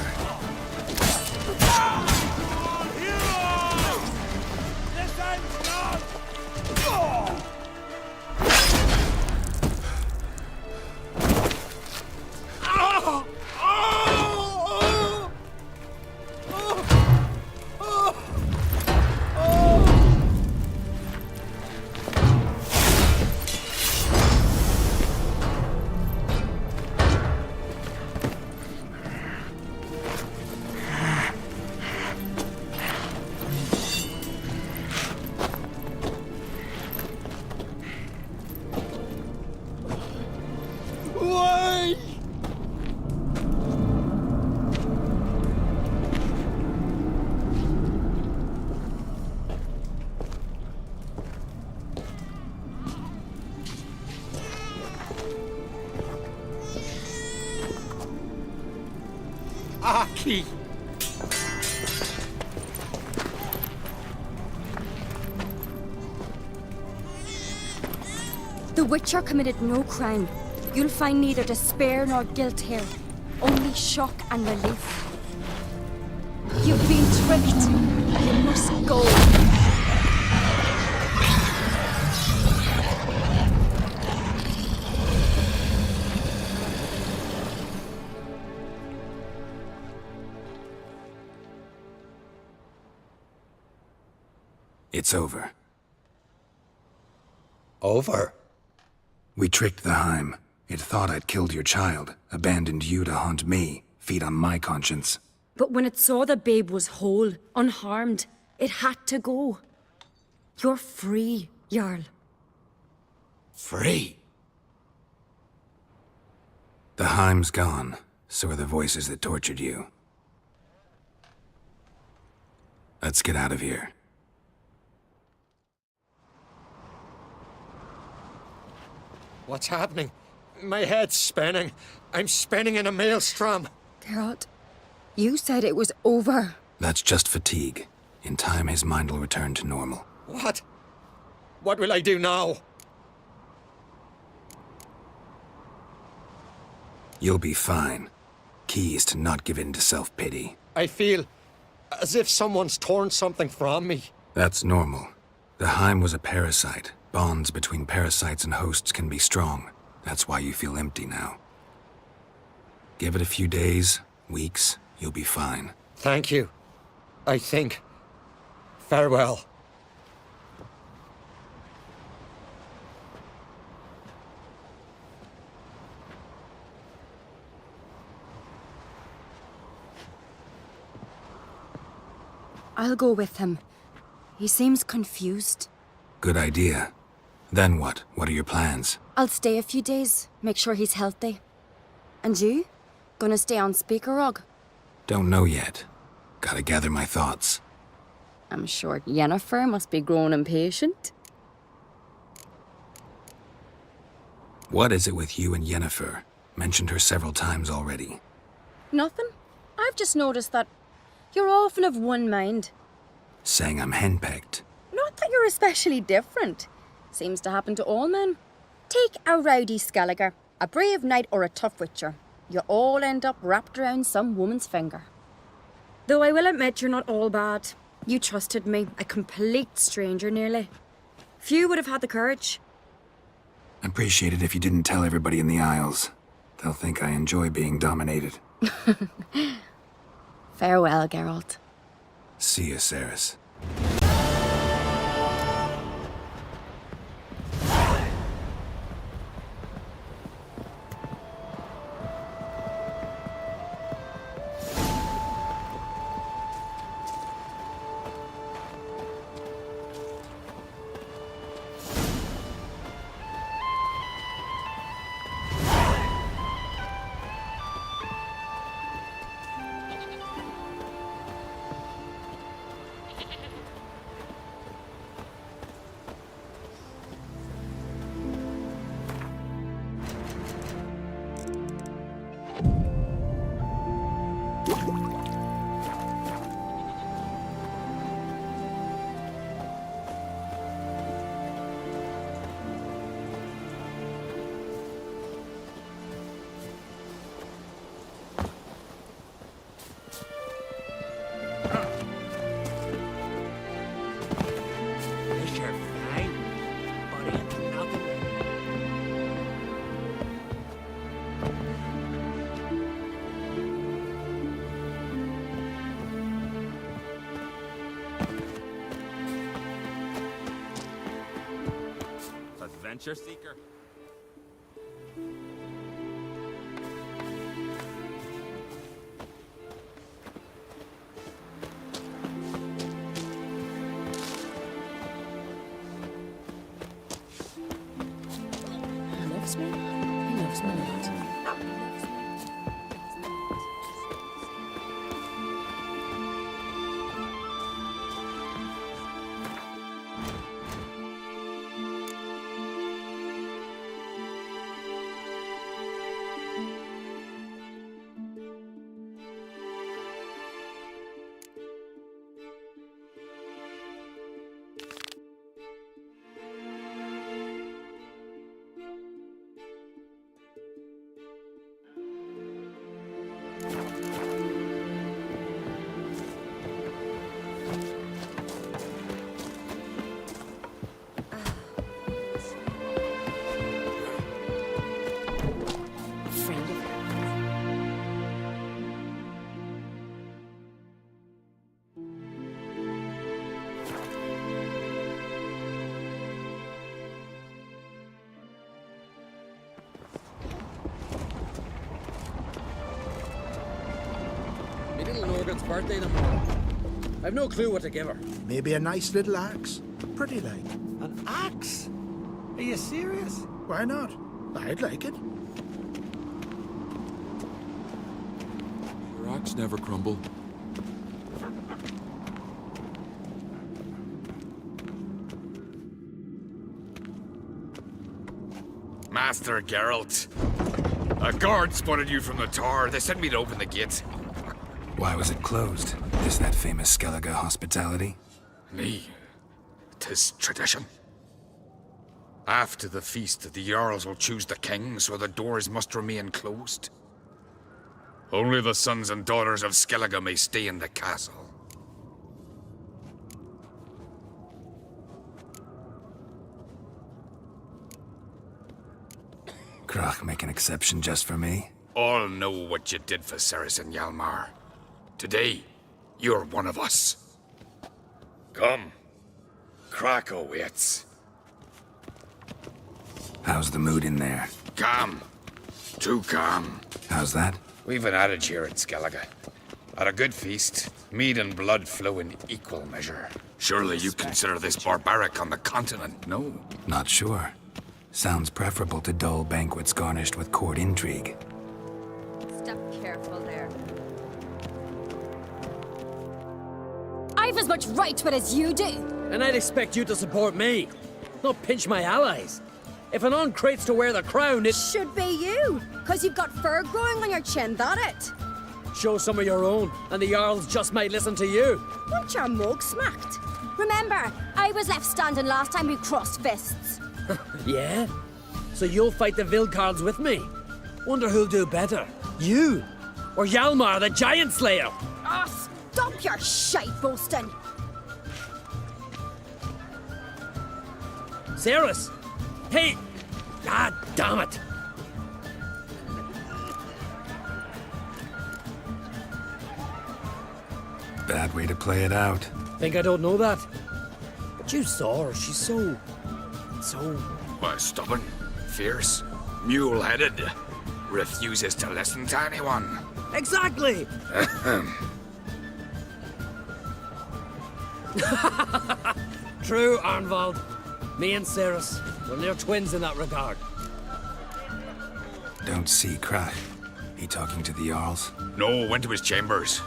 Aki! The Witcher committed no crime. You'll find neither despair nor guilt here. Only shock and relief. You've been tricked. You must go. It's over. Over? We tricked the Heim. It thought I'd killed your child, abandoned you to haunt me, feed on my conscience. But when it saw the babe was whole, unharmed, it had to go. You're free, Jarl. Free? The Heim's gone, so are the voices that tortured you. Let's get out of here. What's happening? My head's spinning. I'm spinning in a maelstrom. Geralt, you said it was over. That's just fatigue. In time, his mind will return to normal. What? What will I do now? You'll be fine. Key is to not give in to self-pity. I feel as if someone's torn something from me. That's normal. The Heim was a parasite. Bonds between parasites and hosts can be strong. That's why you feel empty now. Give it a few days, weeks, you'll be fine. Thank you. I think. Farewell. I'll go with him. He seems confused. Good idea. Then what? What are your plans? I'll stay a few days, make sure he's healthy. And you? Gonna stay on Speaker Rog? Don't know yet. Gotta gather my thoughts. I'm sure Yennefer must be growing impatient. What is it with you and Yennefer? Mentioned her several times already. Nothing. I've just noticed that you're often of one mind. Saying I'm henpecked. Not that you're especially different. Seems to happen to all men. Take a rowdy Skelliger, a brave knight or a tough witcher. You all end up wrapped around some woman's finger. Though I will admit you're not all bad. You trusted me, a complete stranger nearly. Few would have had the courage. Appreciate it if you didn't tell everybody in the Isles. They'll think I enjoy being dominated. Farewell, Geralt. See you, Ceres. Adventure seeker. He loves me. He loves me not. Margaret's birthday tomorrow. I've no clue what to give her. Maybe a nice little axe. Pretty like. An axe? Are you serious? Why not? I'd like it. Your axe never crumble. Master Geralt, a guard spotted you from the tower. They sent me to open the gate. Why was it closed? Is that famous Skellige hospitality? Me. 'Tis tradition. After the feast, the Jarls will choose the king, so the doors must remain closed. Only the sons and daughters of Skellige may stay in the castle. Krach make an exception just for me? All know what you did for Ceres and Hjalmar. Today, you're one of us. Come. Krach awaits. How's the mood in there? Calm. Too calm. How's that? We've an adage here at Skellige. At a good feast, mead and blood flow in equal measure. Surely you consider this barbaric on the continent, no? Not sure. Sounds preferable to dull banquets garnished with court intrigue. Step careful there. I've as much right to it as you do. And I'd expect you to support me, not pinch my allies. If an creates to wear the crown, it should be you, because you've got fur growing on your chin, that it? Show some of your own, and the Jarls just might listen to you. Want your mug smacked? Remember, I was left standing last time we crossed fists. Yeah? So you'll fight the Vilcards with me? Wonder who'll do better, you or Hjalmar the Giant Slayer? Oh, stop your shite boasting. Ceres! Hey! Ah, damn it! Bad way to play it out. Think I don't know that? But you saw her, she's so... Why, stubborn, fierce, mule-headed. Refuses to listen to anyone. Exactly! True, Arnvald. Me and Ceres, we're near twins in that regard. Don't see Krach. He talking to the Jarls? No, went to his chambers.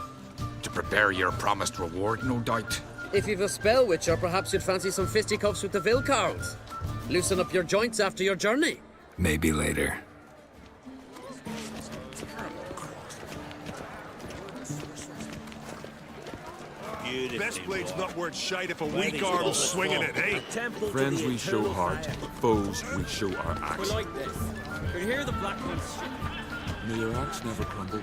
To prepare your promised reward, no doubt. If you've a spell witcher, perhaps you'd fancy some fisticuffs with the Vilcards. Loosen up your joints after your journey. Maybe later. Best blade's not worth shite if a weak arm's swinging it, eh? Friends we show heart, foes we show our axe. We're like this. You can hear the black ones. May your axe never crumble.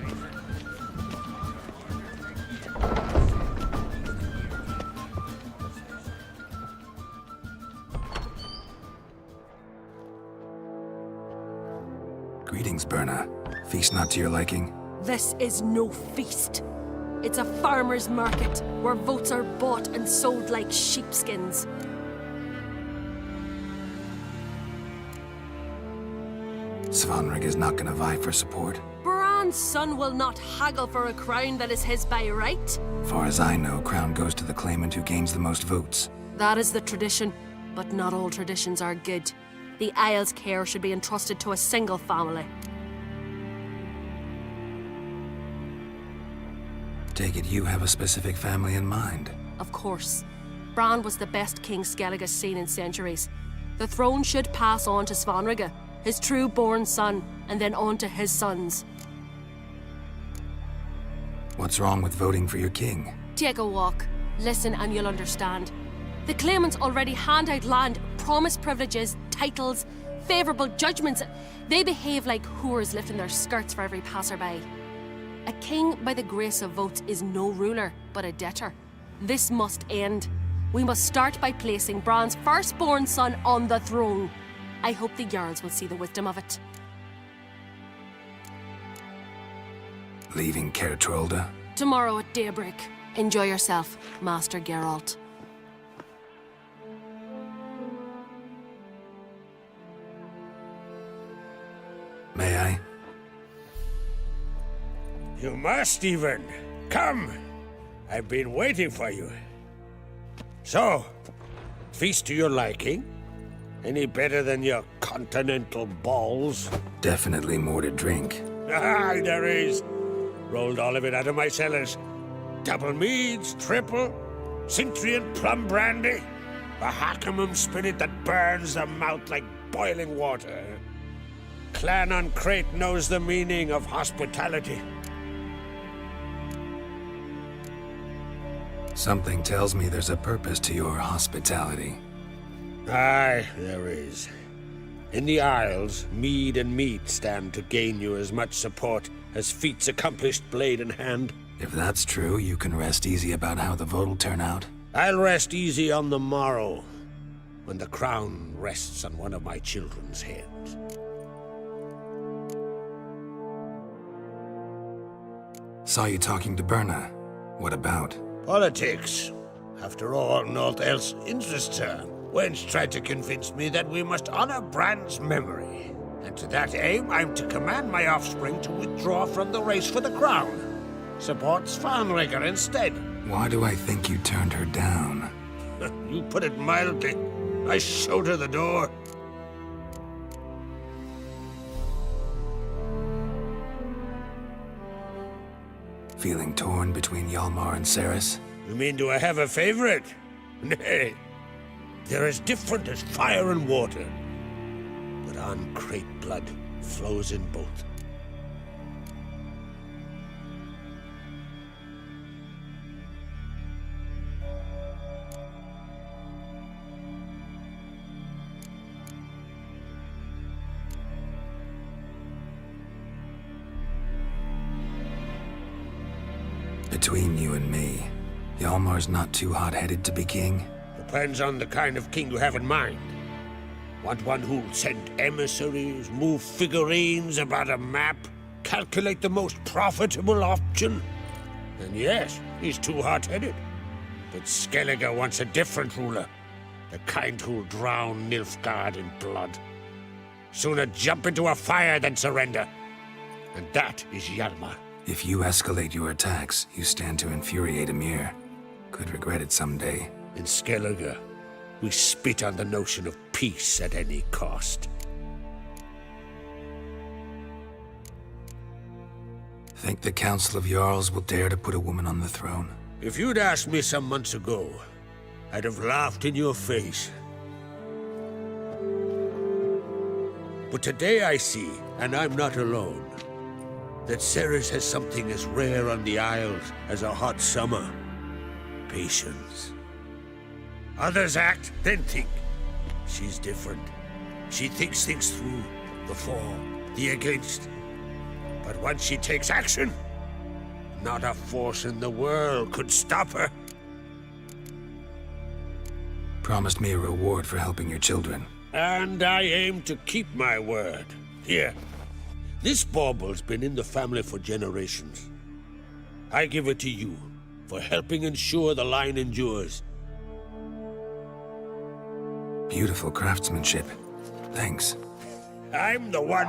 Greetings, Berna. Feast not to your liking? This is no feast. It's a farmer's market where votes are bought and sold like sheepskins. Svanrig is not gonna vie for support. Bran's son will not haggle for a crown that is his by right. Far as I know, crown goes to the claimant who gains the most votes. That is the tradition, but not all traditions are good. The Isle's care should be entrusted to a single family. Take it you have a specific family in mind. Of course. Bran was the best king Skellige's seen in centuries. The throne should pass on to Svanrige, his true-born son, and then on to his sons. What's wrong with voting for your king? Take a walk. Listen and you'll understand. The claimants already hand out land, promise privileges, titles, favourable judgments. They behave like whores lifting their skirts for every passerby. A king by the grace of votes is no ruler, but a debtor. This must end. We must start by placing Bran's firstborn son on the throne. I hope the Jarls will see the wisdom of it. Leaving Caer Trolda? Tomorrow at daybreak. Enjoy yourself, Master Geralt. May I? You must even. Come, I've been waiting for you. So, feast to your liking? Any better than your continental balls? Definitely more to drink. Ah, there is. Rolled all of it out of my cellars. Double meads, triple, Cintrian plum brandy, a Hackamum spirit that burns the mouth like boiling water. Clan on Crate knows the meaning of hospitality. Something tells me there's a purpose to your hospitality. Aye, there is. In the Isles, mead and meat stand to gain you as much support as feats accomplished blade in hand. If that's true, you can rest easy about how the vote will turn out. I'll rest easy on the morrow, when the crown rests on one of my children's heads. Saw you talking to Berna. What about? Politics. After all, naught else interests her. Wench tried to convince me that we must honor Bran's memory. And to that aim, I'm to command my offspring to withdraw from the race for the crown. Supports Farnrigger instead. Why do I think you turned her down? You put it mildly. I showed her the door. Feeling torn between Hjalmar and Ceres? You mean, do I have a favorite? Nay. They're as different as fire and water. But on Crate blood flows in both. Between you and me, Hjalmar's not too hot-headed to be king? Depends on the kind of king you have in mind. Want one who'll send emissaries, move figurines about a map, calculate the most profitable option? Then yes, he's too hot-headed. But Skellige wants a different ruler. The kind who'll drown Nilfgaard in blood. Sooner jump into a fire than surrender. And that is Hjalmar. If you escalate your attacks, you stand to infuriate Emir. Could regret it someday. In Skellige, we spit on the notion of peace at any cost. Think the Council of Jarls will dare to put a woman on the throne? If you'd asked me some months ago, I'd have laughed in your face. But today I see, and I'm not alone, that Ceres has something as rare on the Isles as a hot summer. Patience. Others act, then think. She's different. She thinks things through, the for, the against. But once she takes action, not a force in the world could stop her. Promised me a reward for helping your children. And I aim to keep my word. Here. This bauble's been in the family for generations. I give it to you for helping ensure the line endures. Beautiful craftsmanship. Thanks. I'm the one.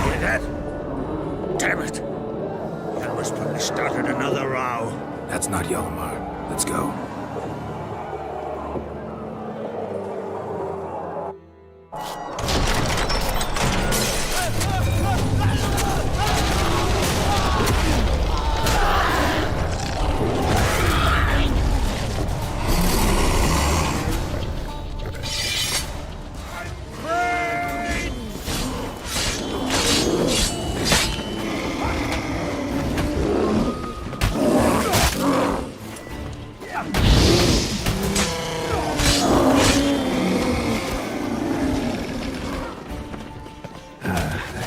Hear that? Damn it. That must have started another row. That's not Hjalmar. Let's go.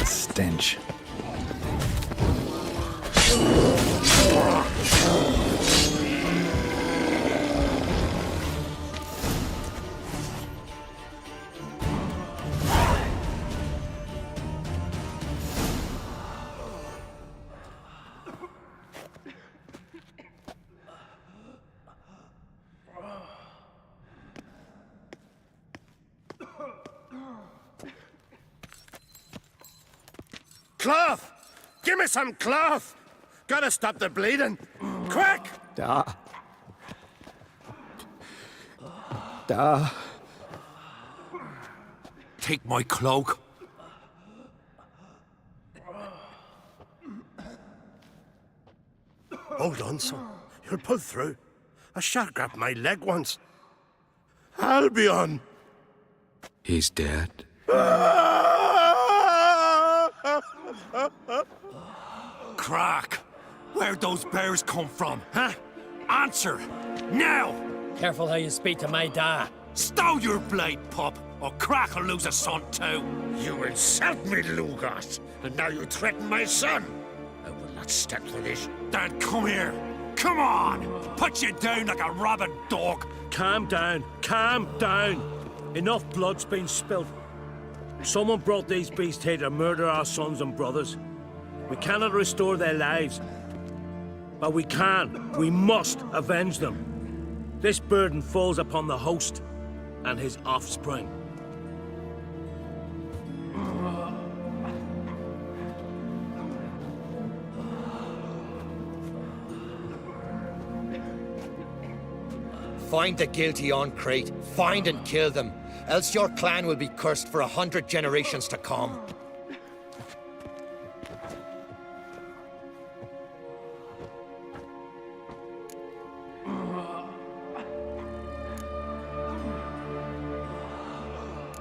Stench. Cloth! Give me some cloth! Gotta stop the bleeding. Quick! Da. Da. Take my cloak. Hold on, son. You'll pull through. A shark grabbed my leg once. Albion! He's dead. Crack! Where'd those bears come from, huh? Answer! Now! Careful how you speak to my dad. Stow your blade, pup, or Crack will lose a son too. You insult me, Lugos, and now you threaten my son. I will not stand for this. Dad, come here. Come on! Put you down like a rabid dog. Calm down. Calm down. Enough blood's been spilt. Someone brought these beasts here to murder our sons and brothers. We cannot restore their lives. But we can. We must avenge them. This burden falls upon the host and his offspring. Find the guilty on Crate. Find and kill them. Else your clan will be cursed for 100 generations to come.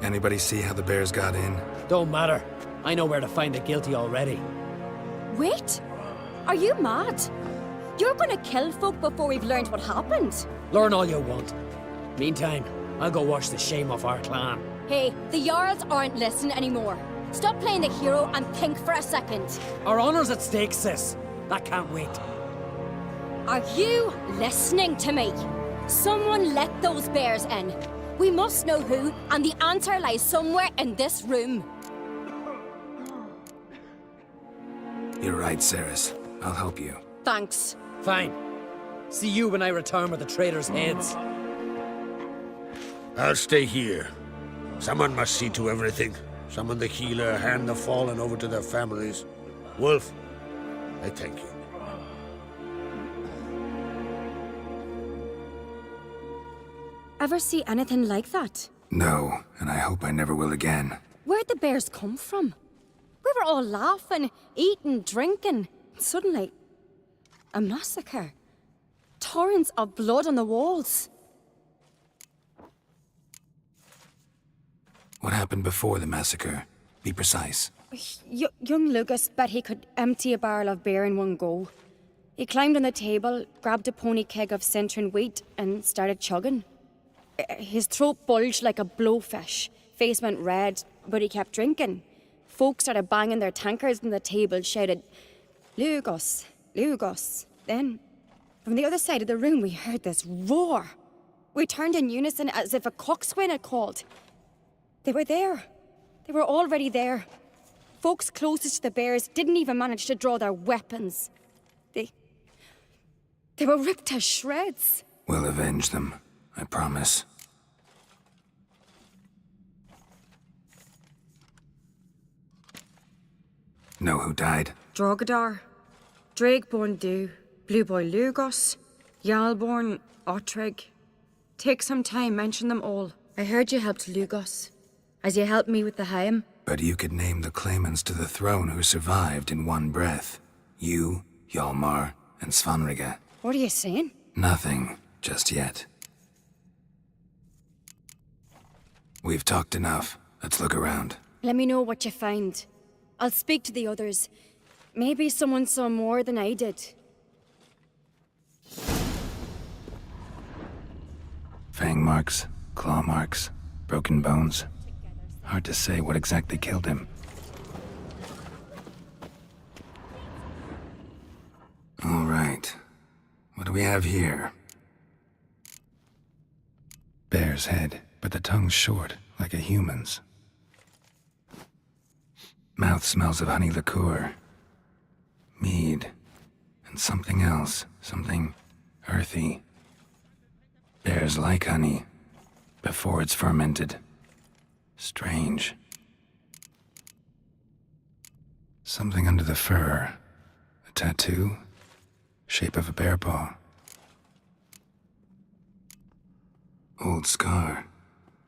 Anybody see how the bears got in? Don't matter. I know where to find the guilty already. Wait! Are you mad? You're gonna kill folk before we've learned what happened. Learn all you want. Meantime, I'll go wash the shame off our clan. Hey, the Jarls aren't listening anymore. Stop playing the hero and think for a second. Our honor's at stake, sis. That can't wait. Are you listening to me? Someone let those bears in. We must know who, and the answer lies somewhere in this room. You're right, Ceres. I'll help you. Thanks. Fine. See you when I return with the traitors' heads. I'll stay here. Someone must see to everything. Summon the healer, hand the fallen over to their families. Wolf, I thank you. Ever see anything like that? No, and I hope I never will again. Where'd the bears come from? We were all laughing, eating, drinking. Suddenly, a massacre. Torrents of blood on the walls. What happened before the massacre? Be precise. Young Lucas bet he could empty a barrel of beer in one go. He climbed on the table, grabbed a pony keg of centering wheat, and started chugging. His throat bulged like a blowfish. Face went red, but he kept drinking. Folk started banging their tankards on the table, shouted, "Lugos, Lugos." Then, from the other side of the room, we heard this roar. We turned in unison as if a coxswain had called. They were there. They were already there. Folks closest to the bears didn't even manage to draw their weapons. They were ripped to shreds. We'll avenge them, I promise. Know who died? Drogadar, Drakeborn Du, Blue Boy Lugos, Yalborn, Ottrig. Take some time, mention them all. I heard you helped Lugos, as you helped me with the Haim. But you could name the claimants to the throne who survived in one breath. You, Hjalmar, and Svanrige. What are you saying? Nothing, just yet. We've talked enough. Let's look around. Let me know what you find. I'll speak to the others. Maybe someone saw more than I did. Fang marks, claw marks, broken bones. Hard to say what exactly killed him. All right. What do we have here? Bear's head, but the tongue's short, like a human's. Mouth smells of honey liqueur. Mead. And something else. Something earthy. Bears like honey. Before it's fermented. Strange. Something under the fur. A tattoo? Shape of a bear paw. Old scar.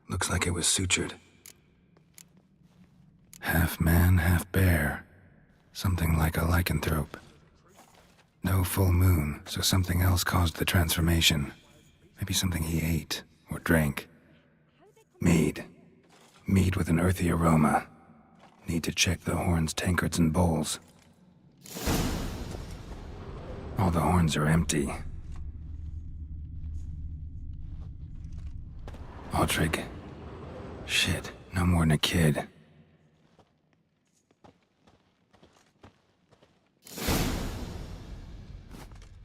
Looks like it was sutured. Half man, half bear. Something like a lycanthrope. No full moon, so something else caused the transformation. Maybe something he ate or drank. Mead. Mead with an earthy aroma. Need to check the horns, tankards, and bowls. All the horns are empty. Aldrich. Shit, no more than a kid.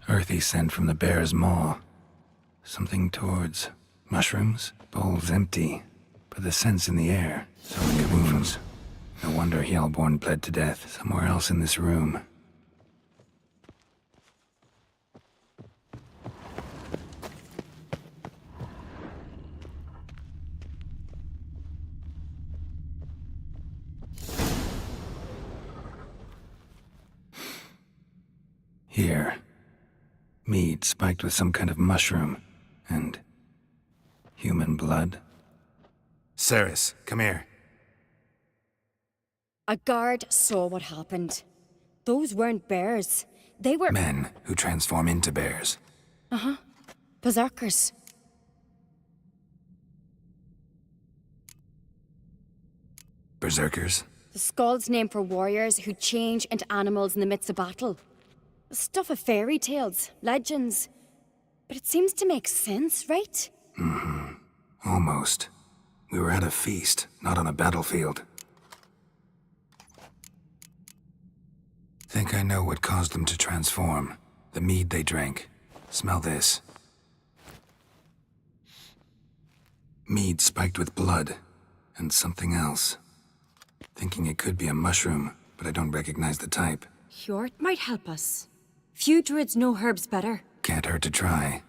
Earthy scent from the bear's maw. Something towards mushrooms? Bowls empty, but the scent's in the air. So many wounds. No wonder Hellborn bled to death somewhere else in this room. Here. Mead spiked with some kind of mushroom. And human blood. Ceres, come here. A guard saw what happened. Those weren't bears. They were... Men who transform into bears. Uh-huh. Berserkers. Berserkers? The Skald's name for warriors who change into animals in the midst of battle. The stuff of fairy tales, legends. But it seems to make sense, right? Mm-hmm. Almost. We were at a feast, not on a battlefield. Think I know what caused them to transform. The mead they drank. Smell this. Mead spiked with blood. And something else. Thinking it could be a mushroom, but I don't recognize the type. Hjort might help us. Few druids know herbs better. Can't hurt to try.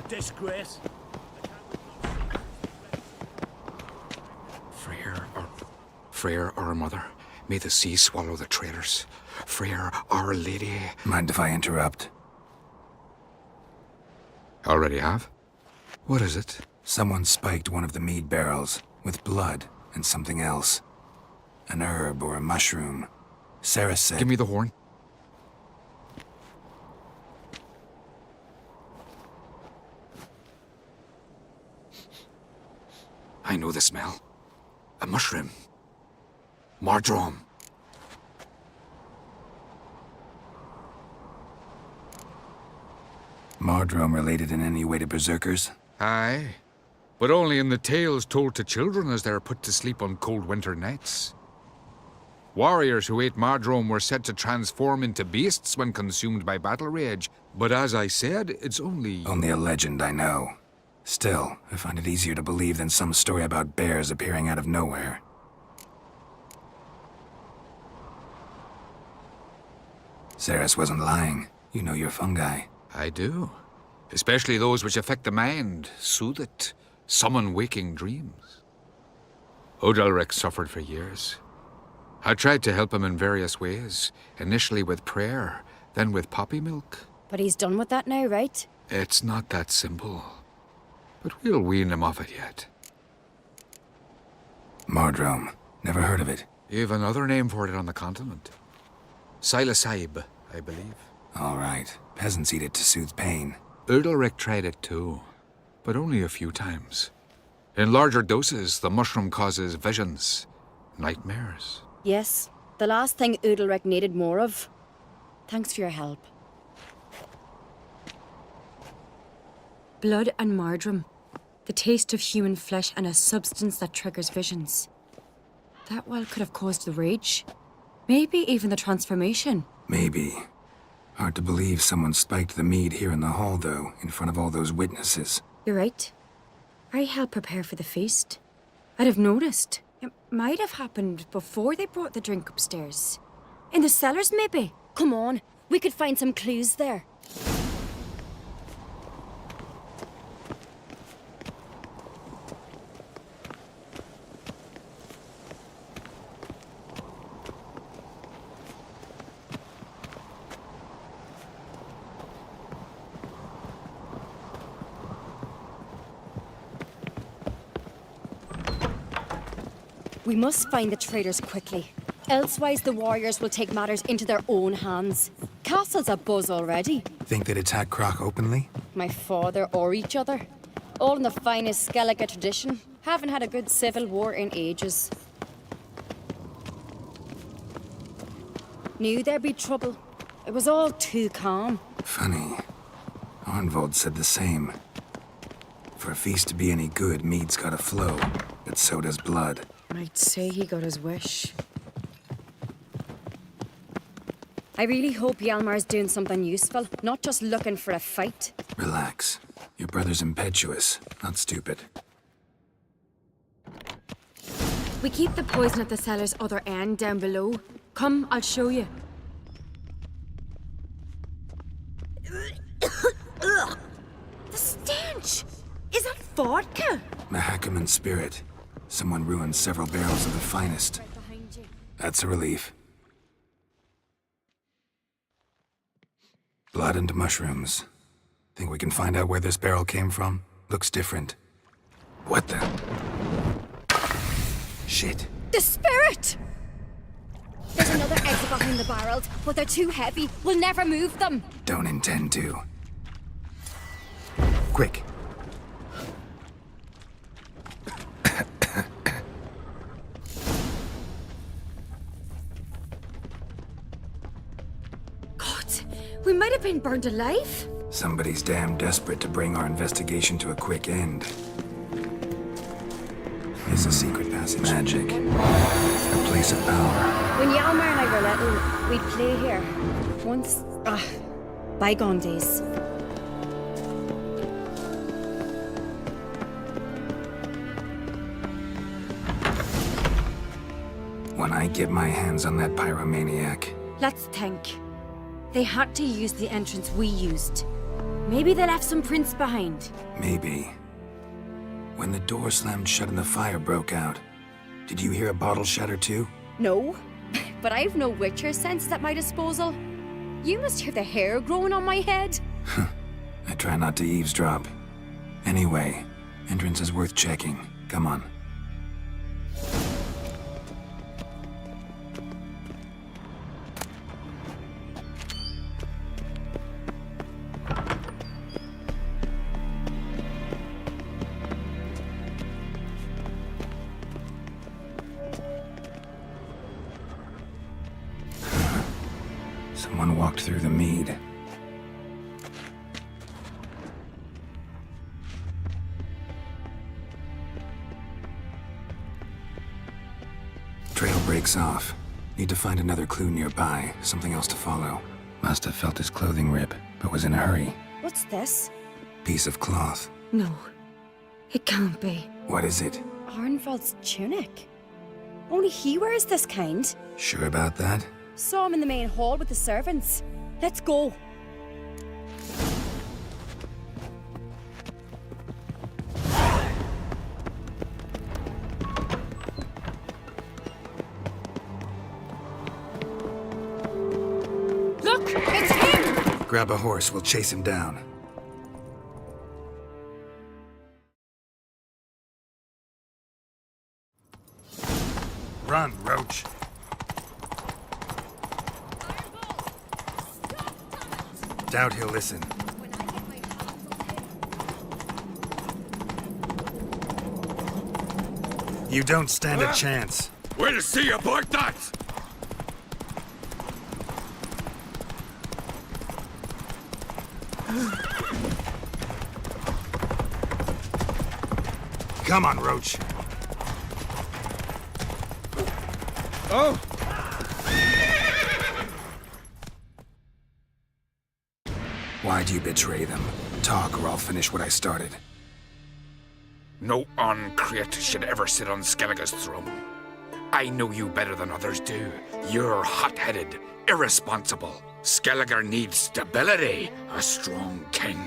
Disgrace. Freyr, our mother, may the sea swallow the traitors. Freyr, our lady. Mind if I interrupt? Already have? What is it? Someone spiked one of the mead barrels with blood and something else. An herb or a mushroom. Sarah said... Give me the horn. I know the smell. A mushroom. Mardrome. Mardrome related in any way to berserkers? Aye. But only in the tales told to children as they are put to sleep on cold winter nights. Warriors who ate Mardrome were said to transform into beasts when consumed by battle rage. But as I said, it's only... Only a legend, I know. Still, I find it easier to believe than some story about bears appearing out of nowhere. Ceres wasn't lying. You know your fungi. I do. Especially those which affect the mind, soothe it, summon waking dreams. Odalric suffered for years. I tried to help him in various ways, initially with prayer, then with poppy milk. But he's done with that now, right? It's not that simple. But we'll wean him off it yet. Mardrome. Never heard of it. You've another name for it on the continent. Silasaib, I believe. All right. Peasants eat it to soothe pain. Udalric tried it too, but only a few times. In larger doses, the mushroom causes visions, nightmares. Yes, the last thing Udalric needed more of. Thanks for your help. Blood and Mardrome. The taste of human flesh and a substance that triggers visions. That well could have caused the rage. Maybe even the transformation. Maybe. Hard to believe someone spiked the mead here in the hall, though, in front of all those witnesses. You're right. I helped prepare for the feast. I'd have noticed. It might have happened before they brought the drink upstairs. In the cellars, maybe. Come on, We could find some clues there. We must find the traitors quickly. Elsewise, the warriors will take matters into their own hands. Castle's abuzz already. Think they'd attack Croc openly? My father or each other. All in the finest Skellige tradition. Haven't had a good civil war in ages. Knew there'd be trouble. It was all too calm. Funny. Arnvold said the same. For a feast to be any good, mead's gotta flow, but so does blood. I'd say he got his wish. I really hope Hjalmar's doing something useful, not just looking for a fight. Relax. Your brother's impetuous, not stupid. We keep the poison at the cellar's other end down below. Come, I'll show you. The stench! Is that vodka? Mahakaman spirit. Someone ruined several barrels of the finest. That's a relief. Blood and mushrooms. Think we can find out where this barrel came from? Looks different. What the? Shit. The spirit! There's another exit behind the barrels, but they're too heavy. We'll never move them. Don't intend to. Quick. We might have been burned alive. Somebody's damn desperate to bring our investigation to a quick end. It's a secret passage. Magic. A place of power. When Hjalmar and I were little, we'd play here. Once, bygone days. When I get my hands on that pyromaniac. Let's think. They had to use the entrance we used. Maybe they left some prints behind. Maybe. When the door slammed shut and the fire broke out, did you hear a bottle shatter too? No, but I've no Witcher senses at my disposal. You must hear the hair growing on my head. I try not to eavesdrop. Anyway, entrance is worth checking. Come on. Someone walked through the mead. Trail breaks off. Need to find another clue nearby, something else to follow. Must have felt his clothing rip, but was in a hurry. What's this? Piece of cloth. No, it can't be. What is it? Arnvald's tunic. Only he wears this kind. Sure about that? Saw him in the main hall with the servants. Let's go. Look, it's him! Grab a horse, we'll chase him down. Run, Roach. Doubt he'll listen. You don't stand a chance. We'll see about that! Come on, Roach. Oh! Why'd you betray them? Talk or I'll finish what I started. No Uncreate should ever sit on Skellige's throne. I know you better than others do. You're hot-headed, irresponsible. Skelliger needs stability, a strong king.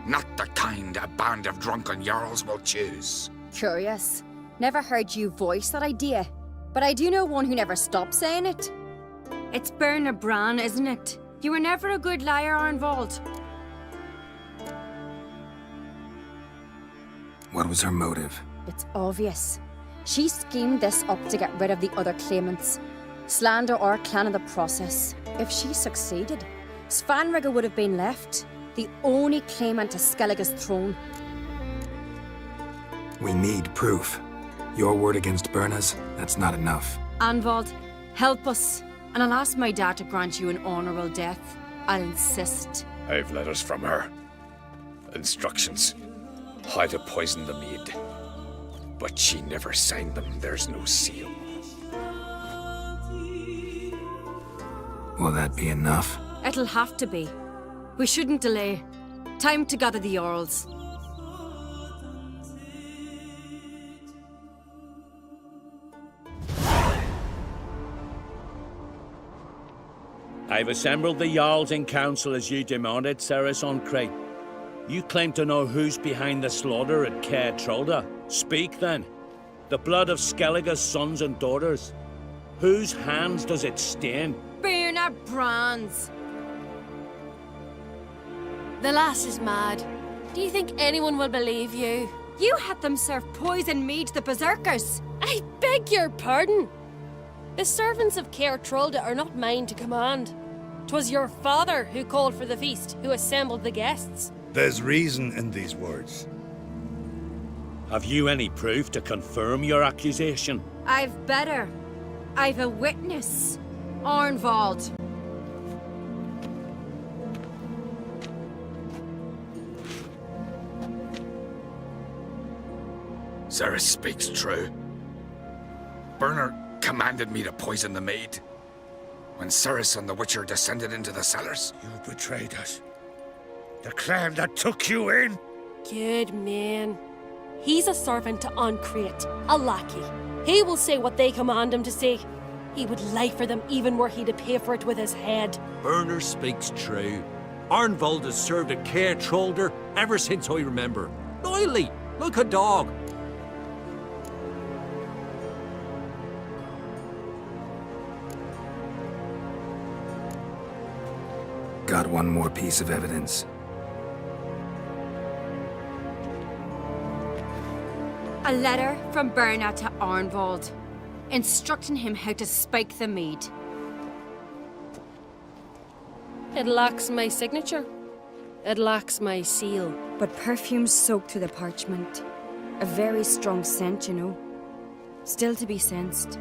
Not the kind a band of drunken jarls will choose. Curious. Never heard you voice that idea. But I do know one who never stops saying it. It's Bernard Bran, isn't it? You were never a good liar, Arnvald. What was her motive? It's obvious. She schemed this up to get rid of the other claimants. Slander our clan in the process. If she succeeded, Svanrigga would have been left, the only claimant to Skellige's throne. We need proof. Your word against Birna's, that's not enough. Arnvald, help us, and I'll ask my dad to grant you an honourable death. I'll insist. I've letters from her. Instructions. How to poison the mead. But she never signed them. There's no seal. Will that be enough? It'll have to be. We shouldn't delay. Time to gather the Jarls. I've assembled the Jarls in council as you demanded, Ceres on Crate. You claim to know who's behind the slaughter at Caer Trolda. Speak then. The blood of Skellige's sons and daughters. Whose hands does it stain? Bernard Bran's. The lass is mad. Do you think anyone will believe you? You had them serve poison mead to the berserkers. I beg your pardon. The servants of Caer Trolda are not mine to command. 'Twas your father who called for the feast, who assembled the guests. There's reason in these words. Have you any proof to confirm your accusation? I've better. I've a witness. Arnvald. Ceres speaks true. Bernard commanded me to poison the maid. When Ceres and the Witcher descended into the cellars. You betrayed us. The clan that took you in. Good man. He's a servant to Ancrate, a lackey. He will say what they command him to say. He would lie for them even were he to pay for it with his head. Bernard speaks true. Arnvald has served at Caer Trolda ever since I remember. Loyally, like a dog. Got one more piece of evidence. A letter from Bernard to Arnvald, instructing him how to spike the mead. It lacks my signature. It lacks my seal. But perfume soaked through the parchment. A very strong scent, you know. Still to be sensed.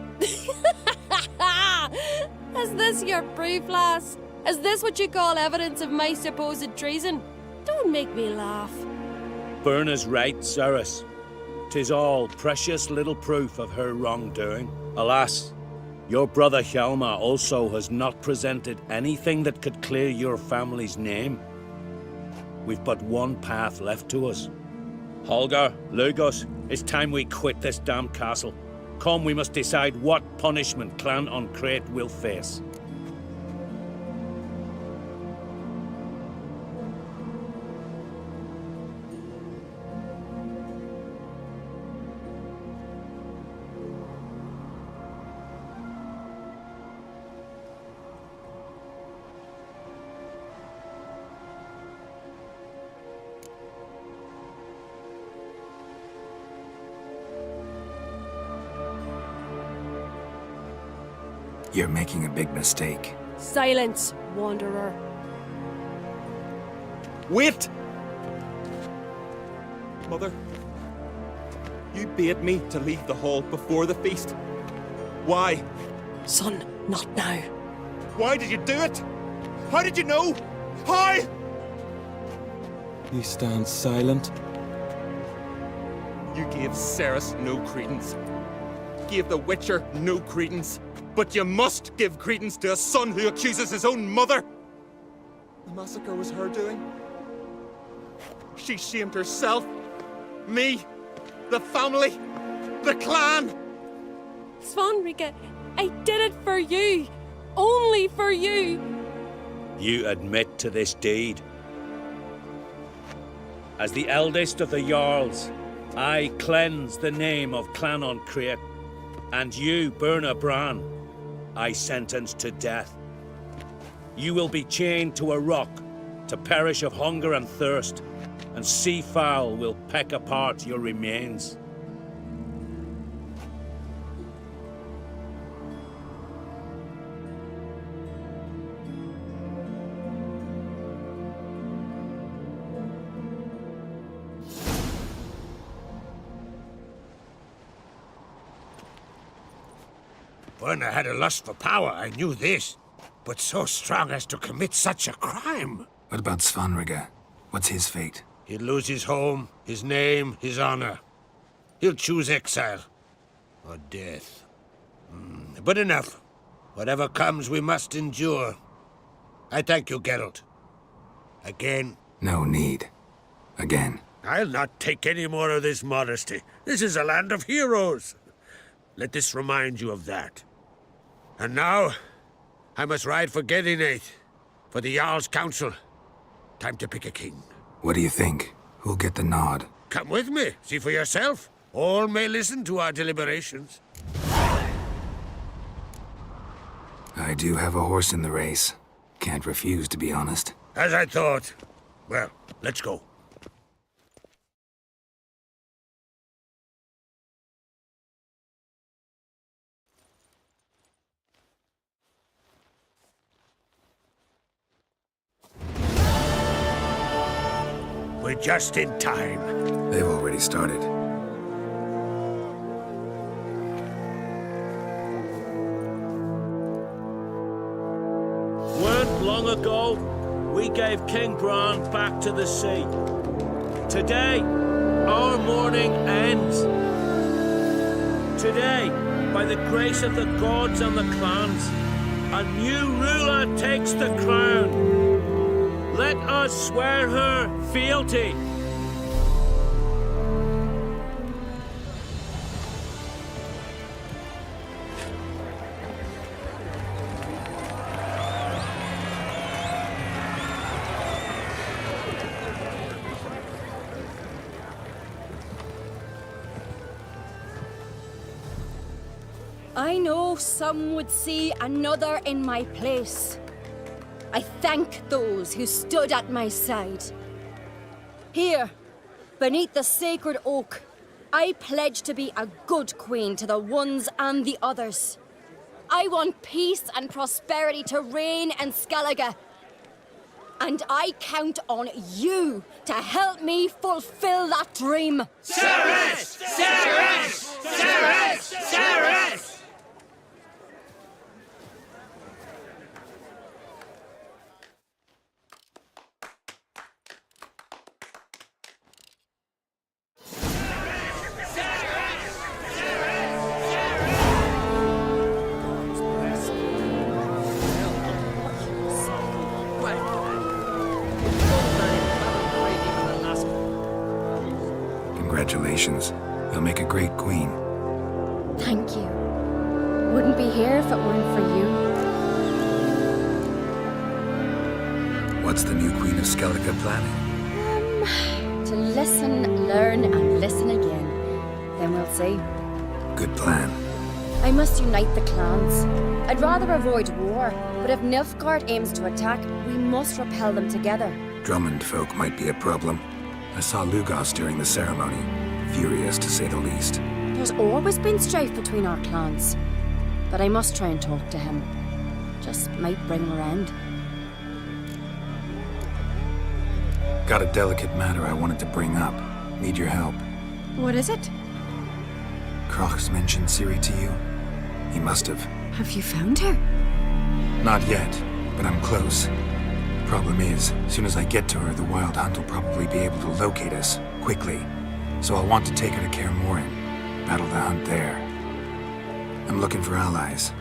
Is this your proof, lass? Is this what you call evidence of my supposed treason? Don't make me laugh. Berna's right, Ceres. 'Tis all precious little proof of her wrongdoing. Alas, your brother Hjalmar also has not presented anything that could clear your family's name. We've but one path left to us. Holger, Lugos, it's time we quit this damn castle. Come, we must decide what punishment Clan Ancrate will face. You're making a big mistake. Silence, wanderer. Wait! Mother, you bade me to leave the hall before the feast. Why? Son, not now. Why did you do it? How did you know? How? You stand silent. You gave Ceres no credence. Gave the Witcher no credence. But you must give credence to a son who accuses his own mother. The massacre was her doing. She shamed herself, me, the family, the clan. Svanrigga, I did it for you. Only for you. You admit to this deed? As the eldest of the Jarls, I cleanse the name of Clan on Crete, and you, Burna Bran, I sentence to death. You will be chained to a rock, to perish of hunger and thirst, and sea fowl will peck apart your remains. Burna had a lust for power, I knew this. But so strong as to commit such a crime. What about Svanrige? What's his fate? He'll lose his home, his name, his honor. He'll choose exile. Or death. But enough. Whatever comes, we must endure. I thank you, Geralt. Again. No need. Again. I'll not take any more of this modesty. This is a land of heroes. Let this remind you of that. And now, I must ride for Gedinate, for the Jarl's Council. Time to pick a king. What do you think? Who'll get the nod? Come with me, see for yourself. All may listen to our deliberations. I do have a horse in the race. Can't refuse, to be honest. As I thought. Well, let's go. We're just in time. They've already started. Weren't long ago, we gave King Bran back to the sea. Today, our mourning ends. Today, by the grace of the gods and the clans, a new ruler takes the crown. Let us swear her fealty. I know some would see another in my place. I thank those who stood at my side. Here, beneath the sacred oak, I pledge to be a good queen to the ones and the others. I want peace and prosperity to reign in Skellige. And I count on you to help me fulfill that dream. Ceres! Ceres! Ceres! Ceres! Congratulations. You'll make a great queen. Thank you. Wouldn't be here if it weren't for you. What's the new Queen of Skellige planning? To listen, learn, and listen again. Then we'll see. Good plan. I must unite the clans. I'd rather avoid war, but if Nilfgaard aims to attack, we must repel them together. Drummond folk might be a problem. I saw Lugos during the ceremony. Furious, to say the least. There's always been strife between our clans. But I must try and talk to him. Just might bring him around. Got a delicate matter I wanted to bring up. Need your help. What is it? Kroch's mentioned Ciri to you? He must have. Have you found her? Not yet, but I'm close. Problem is, as soon as I get to her, the Wild Hunt will probably be able to locate us, quickly. So I'll want to take her to Kaer Morhen, battle the hunt there. I'm looking for allies.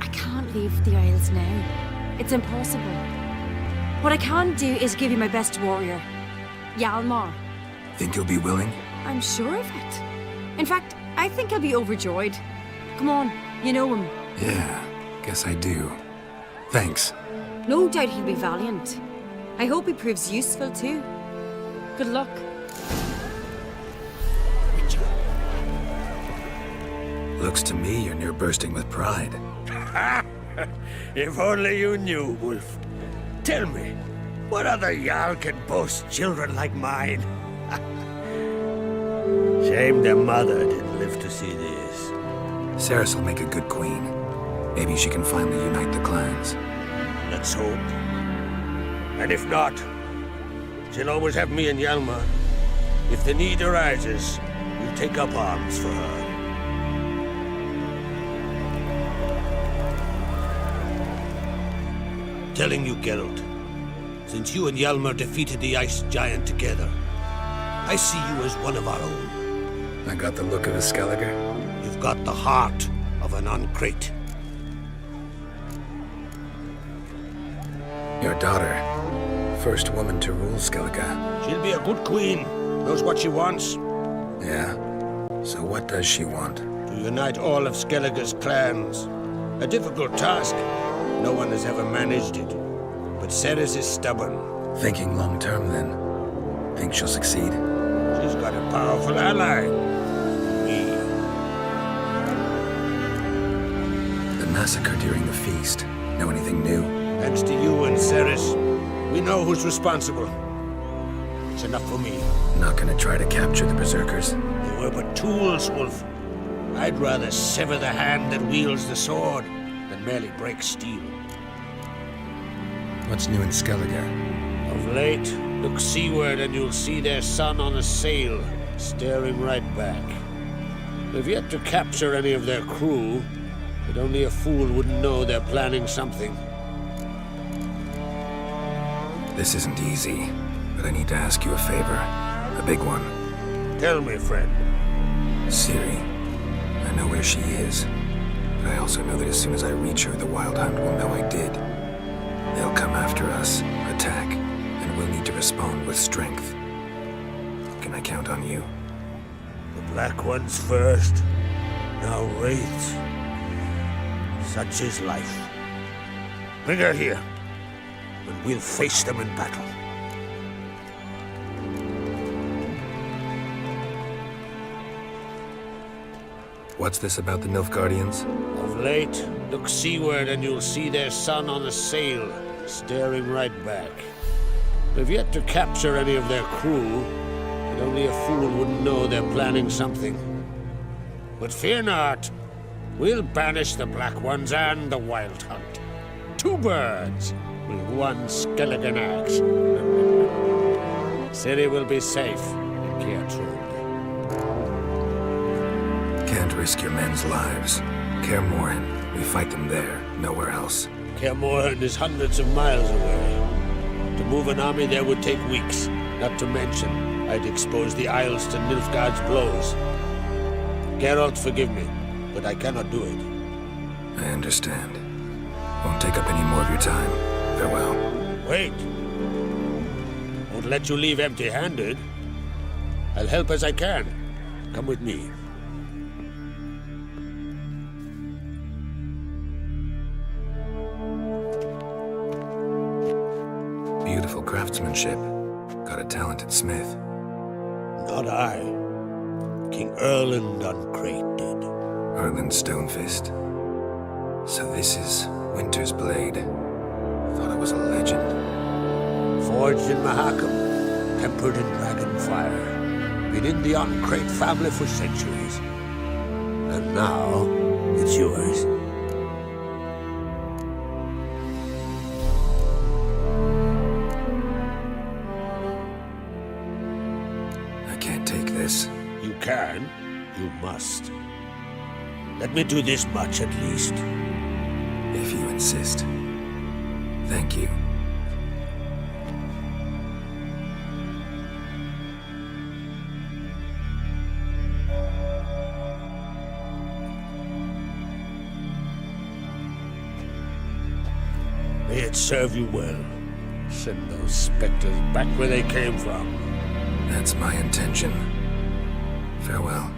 I can't leave the Isles now. It's impossible. What I can do is give you my best warrior, Hjalmar. Think you'll be willing? I'm sure of it. In fact, I think he'll be overjoyed. Come on, you know him. Yeah, guess I do. Thanks. No doubt he'll be valiant. I hope he proves useful too. Good luck. Looks to me you're near bursting with pride. If only you knew, Wolf. Tell me, what other Jarl can boast children like mine? Shame their mother didn't live to see this. Ceres will make a good queen. Maybe she can finally unite the clans. Let's hope. And if not, she'll always have me and Hjalmar. If the need arises, we'll take up arms for her. Telling you, Geralt, since you and Hjalmar defeated the Ice Giant together, I see you as one of our own. I got the look of a Skelliger. You've got the heart of an Uncrate. Your daughter, first woman to rule Skellige. She'll be a good queen, knows what she wants. Yeah? So what does she want? To unite all of Skellige's clans. A difficult task. No one has ever managed it. But Ceres is stubborn. Thinking long-term, then. Think she'll succeed? She's got a powerful ally. Me. The massacre during the feast. Know anything new? Thanks to you and Ceres, we know who's responsible. It's enough for me. Not gonna try to capture the Berserkers? They were but tools, Wolf. I'd rather sever the hand that wields the sword than merely break steel. What's new in Skellige? Of late, look seaward and you'll see their sun on a sail, staring right back. They've yet to capture any of their crew, but only a fool wouldn't know they're planning something. This isn't easy, but I need to ask you a favor. A big one. Tell me, friend. Ciri. I know where she is, but I also know that as soon as I reach her, the Wild Hunt will know I did. They'll come after us, attack, and we'll need to respond with strength. Can I count on you? The Black Ones first, now Wraiths. Such is life. Bring her here, and we'll face them in battle. What's this about the Nilfgaardians? Of late, look seaward and you'll see their sun on a sail, staring right back. They've yet to capture any of their crew, and only a fool wouldn't know they're planning something. But fear not, we'll banish the Black Ones and the Wild Hunt. 2 birds with 1 Skelligen axe. Ciri will be safe in Geertrud. Can't risk your men's lives. Kaer Morhen, we fight them there, nowhere else. Kaer Morhen is hundreds of miles away. To move an army there would take weeks, not to mention I'd expose the Isles to Nilfgaard's blows. Geralt, forgive me, but I cannot do it. I understand. Won't take up any more of your time. Farewell. Wait. Won't let you leave empty-handed. I'll help as I can. Come with me. Beautiful craftsmanship. Got a talented smith. Not I. King Erland Uncrate did. Erland Stonefist. So this is Winter's Blade. Thought it was a legend. Forged in Mahakam, tempered in dragon fire. Been in the Uncrate family for centuries. And now, it's yours. I can't take this. You can, you must. Let me do this much at least. If you insist. Thank you. May it serve you well. Send those specters back where they came from. That's my intention. Farewell.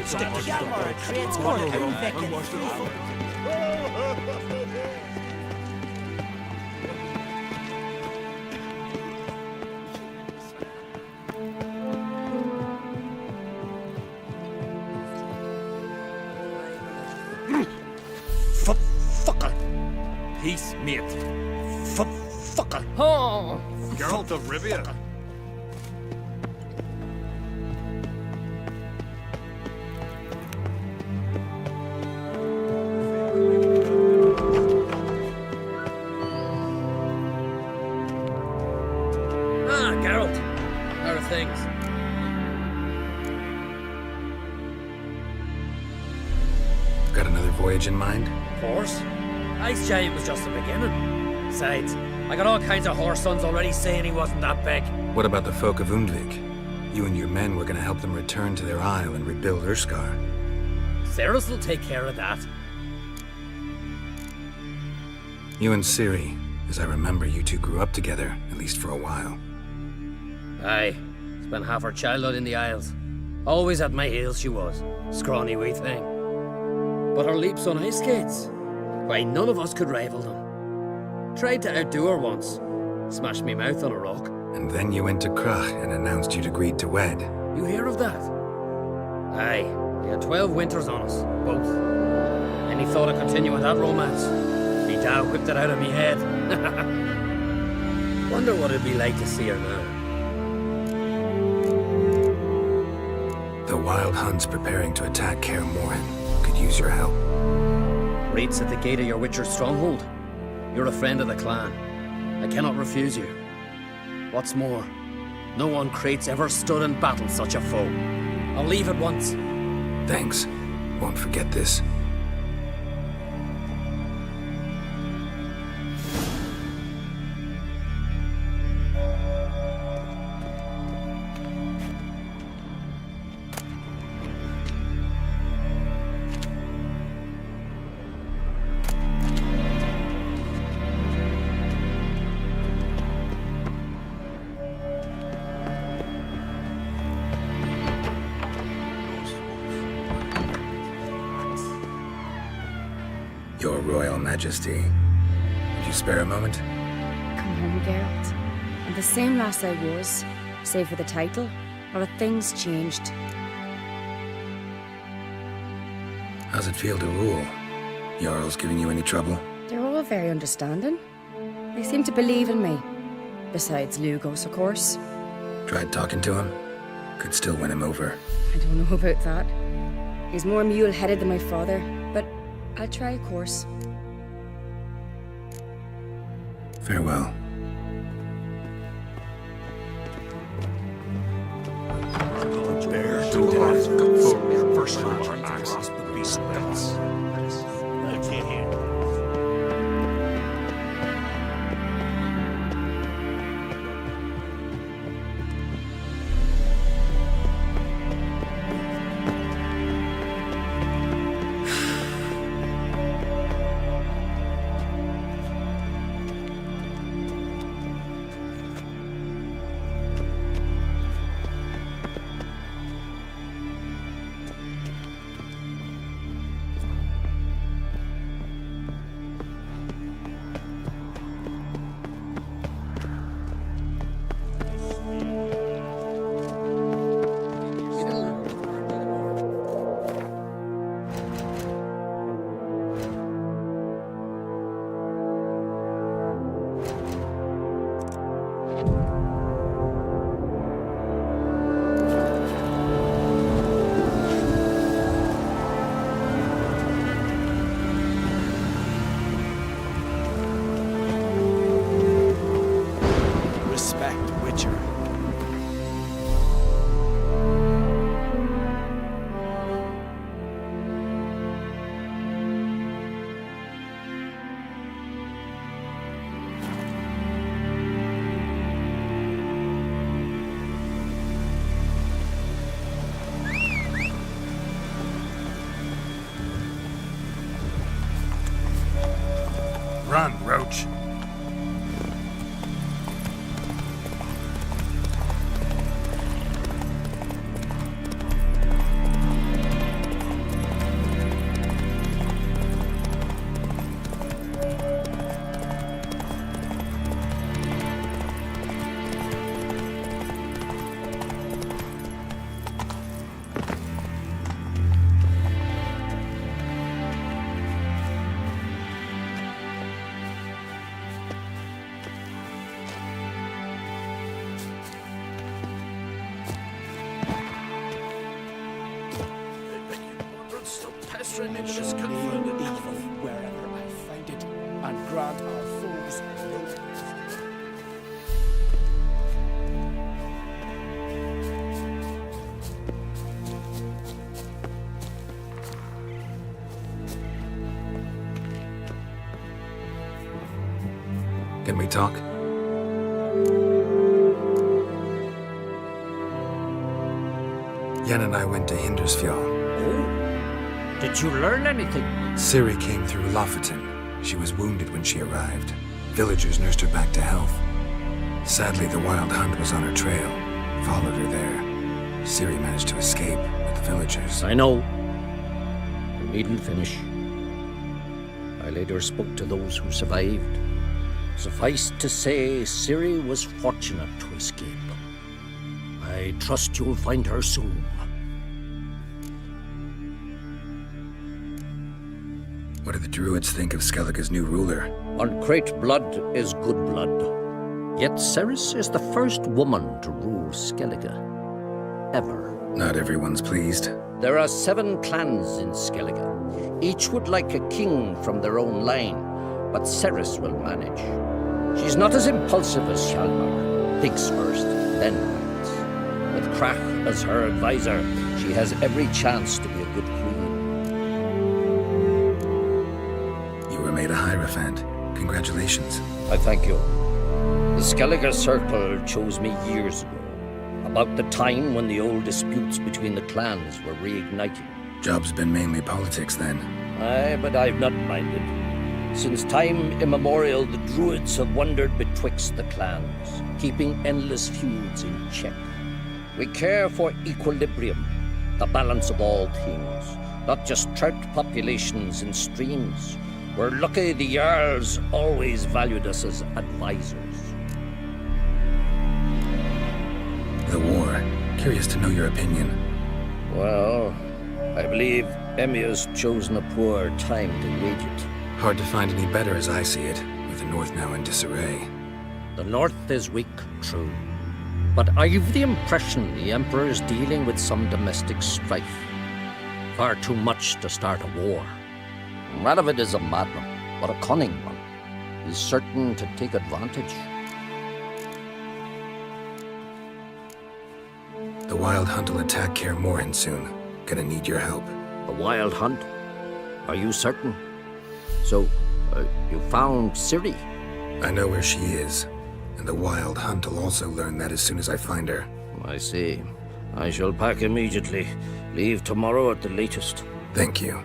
Stick to camera creates more invective. Fucker. Peace, mate. Fucker. Oh. Geralt of Rivia. Ah, Geralt. How are things? Got another voyage in mind? Of course. Ice Giant was just the beginning. Besides, I got all kinds of horse sons already saying he wasn't that big. What about the folk of Undvik? You and your men were gonna help them return to their isle and rebuild Urskar. Ceres will take care of that. You and Ciri, as I remember, you two grew up together, at least for a while. Aye. Spent half her childhood in the Isles. Always at my heels she was. Scrawny wee thing. But her leaps on ice skates, why, none of us could rival them. Tried to outdo her once. Smashed me mouth on a rock. And then you went to Krach and announced you'd agreed to wed. You hear of that? Aye. We had 12 winters on us, both. Any thought of continuing that romance? Me dad whipped it out of me head. Wonder what it'd be like to see her now. The Wild Hunt's preparing to attack Kaer Morhen. Could use your help. Raid's at the gate of your Witcher's stronghold. You're a friend of the clan. I cannot refuse you. What's more, no one Crate's ever stood and battled such a foe. I'll leave at once. Thanks. Won't forget this. Your Royal Majesty. Would you spare a moment? Come home, Geralt. I'm the same lass I was, save for the title, or have things changed? How's it feel to rule? Jarl's giving you any trouble? They're all very understanding. They seem to believe in me. Besides Lugos, of course. Tried talking to him? Could still win him over. I don't know about that. He's more mule-headed than my father, but I'll try, of course. Farewell. First match across the beast belts. I can't hear. tremendous confounded evil wherever I find it, and grant our foes no rest. Can we talk? Yen and I went to Hindersfjall. Oh? Did you learn anything? Ciri came through Lofoten. She was wounded when she arrived. Villagers nursed her back to health. Sadly, the Wild Hunt was on her trail. Followed her there. Ciri managed to escape with the villagers. I know. You needn't finish. I later spoke to those who survived. Suffice to say, Ciri was fortunate to escape. I trust you'll find her soon. What do the Druids think of Skellige's new ruler? Uncrate blood is good blood. Yet Ceres is the first woman to rule Skellige. Ever. Not everyone's pleased. There are 7 clans in Skellige. Each would like a king from their own line, but Ceres will manage. She's not as impulsive as Hjalmar. Thinks first, then acts. With Krach as her advisor, she has every chance to be a good queen. You were made a Hierophant. Congratulations. I thank you. The Skellige Circle chose me years ago, about the time when the old disputes between the clans were reigniting. Job's been mainly politics then. Aye, but I've not minded. Since time immemorial, the Druids have wandered betwixt the clans, keeping endless feuds in check. We care for equilibrium, the balance of all things, not just trout populations and streams. We're lucky the Jarls always valued us as advisors. The war. Curious to know your opinion. Well, I believe Emmir's chosen a poor time to wage it. Hard to find any better as I see it, with the North now in disarray. The North is weak, true. But I've the impression the Emperor's dealing with some domestic strife. Far too much to start a war. Radovid is a madman, but a cunning one. He's certain to take advantage. The Wild Hunt will attack Kaer Morhen soon. Gonna need your help. The Wild Hunt? Are you certain? So, you found Ciri? I know where she is, and the Wild Hunt will also learn that as soon as I find her. I see. I shall pack immediately. Leave tomorrow at the latest. Thank you.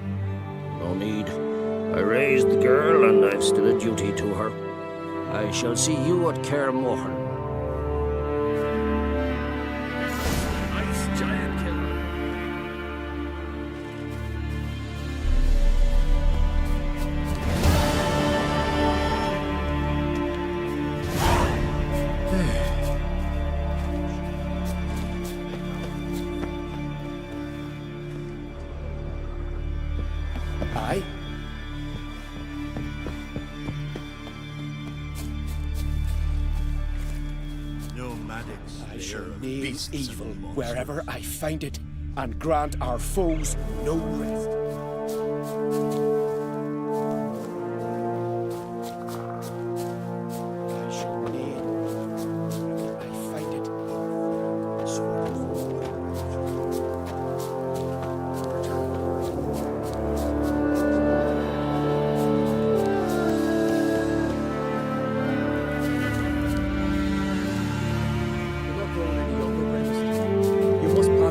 No need. I raised the girl, and I've still a duty to her. I shall see you at Kaer Morhen. Nice giant killer. Aye. I shall name evil wherever I find it, and grant our foes no rest. I shall name wherever I find it.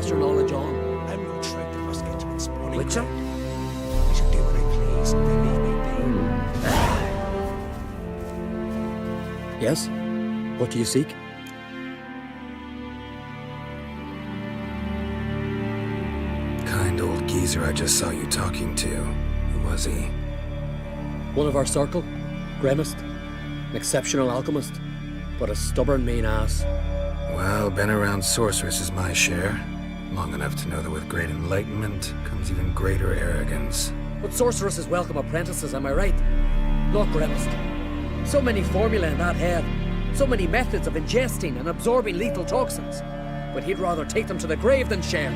Your knowledge on. I'm not trying to must get you spawning. Witcher? I shall do what I please. They leave me be. Yes? What do you seek? Kind old geezer I just saw you talking to. Who was he? One of our circle. Gremist. An exceptional alchemist. But a stubborn mean ass. Well, been around sorceresses my share. Long enough to know that with great enlightenment comes even greater arrogance. But sorceresses welcome apprentices, am I right? Look, Gremist. So many formulae in that head. So many methods of ingesting and absorbing lethal toxins. But he'd rather take them to the grave than share.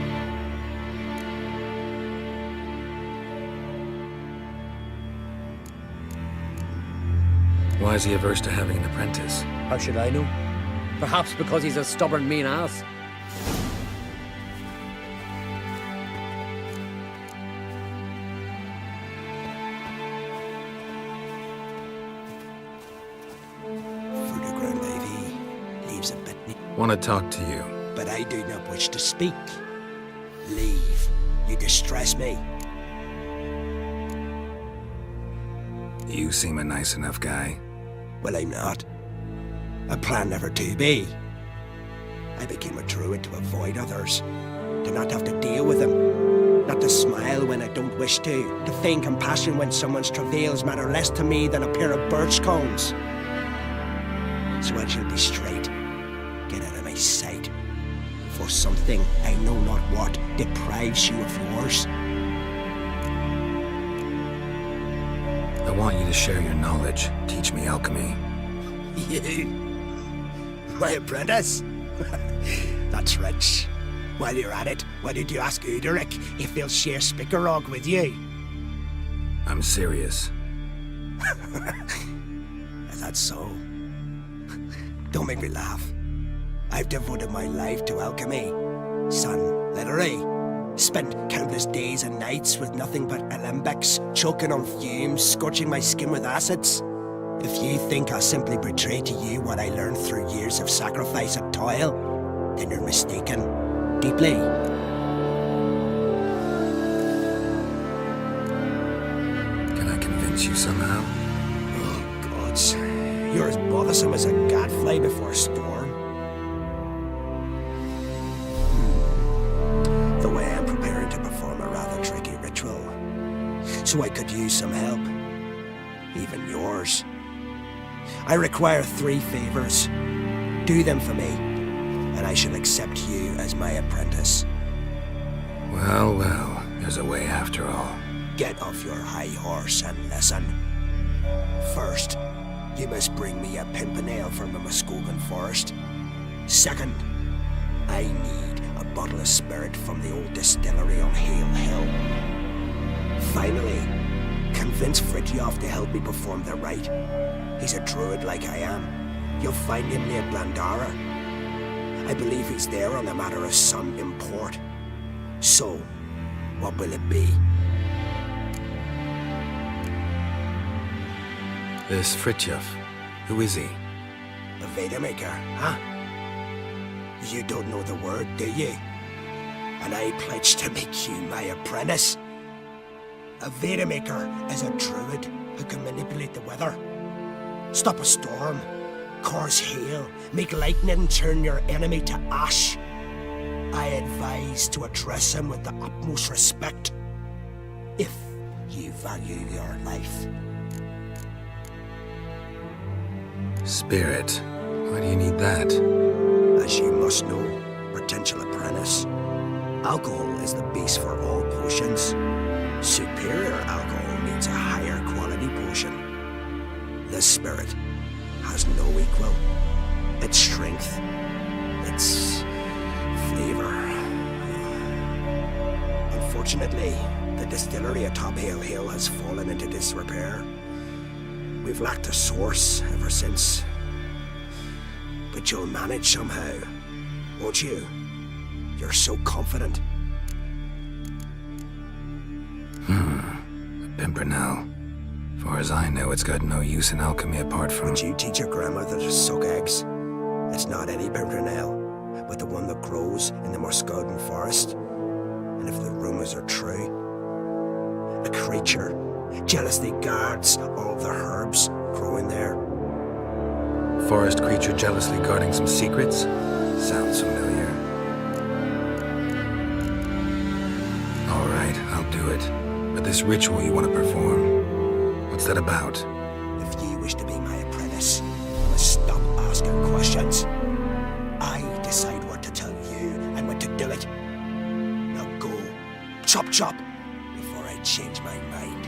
Why is he averse to having an apprentice? How should I know? Perhaps because he's a stubborn, mean ass. Leaves a bit. Want to talk to you. But I do not wish to speak. Leave. You distress me. You seem a nice enough guy. Well, I'm not. I plan never to be. I became a druid to avoid others, to not have to deal with them, not to smile when I don't wish to feign compassion when someone's travails matter less to me than a pair of birch cones. So I shall be straight. Get out of my sight. For something, I know not what, deprives you of yours. I want you to share your knowledge. Teach me alchemy. You? My apprentice? That's rich. While you're at it, why did you ask Uderic if he'll share Spickerog with you? I'm serious. Is that so? Don't make me laugh. I've devoted my life to alchemy. Son, literally. Spent countless days and nights with nothing but alembics, choking on fumes, scorching my skin with acids. If you think I'll simply betray to you what I learned through years of sacrifice and toil, then you're mistaken. Deeply. Can I convince you somehow? Oh, gods. You're as bothersome as a gadfly before a storm. The way I'm preparing to perform a rather tricky ritual. So I could use some help. Even yours. I require 3 favors. Do them for me, and I shall accept you as my apprentice. Well, well, there's a way after all. Get off your high horse and listen. First, you must bring me a pimpernel from the Muskogan forest. Second, I need a bottle of spirit from the old distillery on Hale Hill. Finally, convince Fritjof to help me perform the rite. He's a druid like I am. You'll find him near Blandara. I believe he's there on a matter of some import. So, what will it be? This Fritjof, who is he? A Vedamaker, huh? You don't know the word, do you? And I pledge to make you my apprentice. A Vedamaker is a druid who can manipulate the weather. Stop a storm, cause hail, make lightning turn your enemy to ash. I advise to address him with the utmost respect, if you value your life. Spirit. Why do you need that? As you must know, potential apprentice, alcohol is the base for all potions. Superior alcohol needs a higher quality potion. The spirit has no equal. Its strength, its flavor. Unfortunately, the distillery atop Hale Hill has fallen into disrepair. We've lacked a source ever since. But you'll manage somehow, won't you? You're so confident. A pimpernel. Far as I know, it's got no use in alchemy apart from... Would you teach your grandmother to suck eggs? It's not any pimpernel, but the one that grows in the Muskogan forest. And if the rumors are true, a creature jealously guards all the herbs growing there. Forest creature jealously guarding some secrets? Sounds familiar. All right, I'll do it. But this ritual you want to perform, what's that about? If you wish to be my apprentice, you must stop asking questions. I decide what to tell you and when to do it. Now go, chop chop, before I change my mind.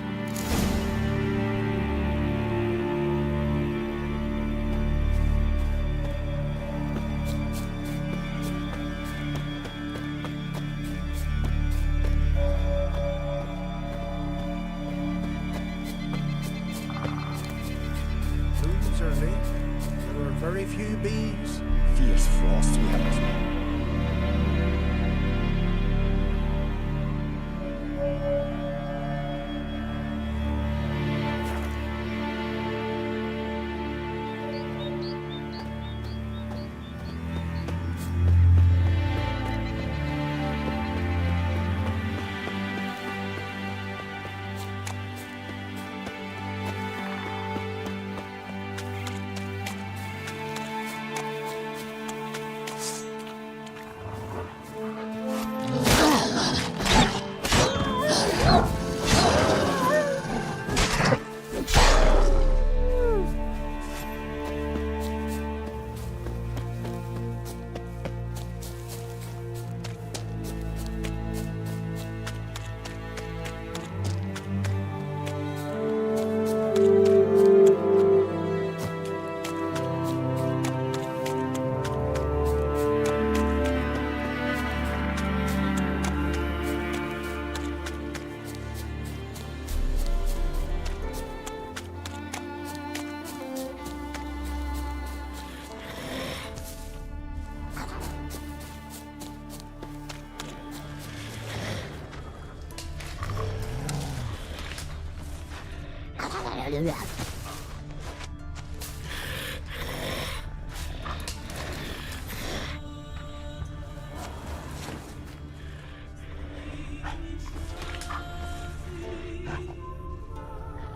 Very few bees. Fierce frosts we have as well.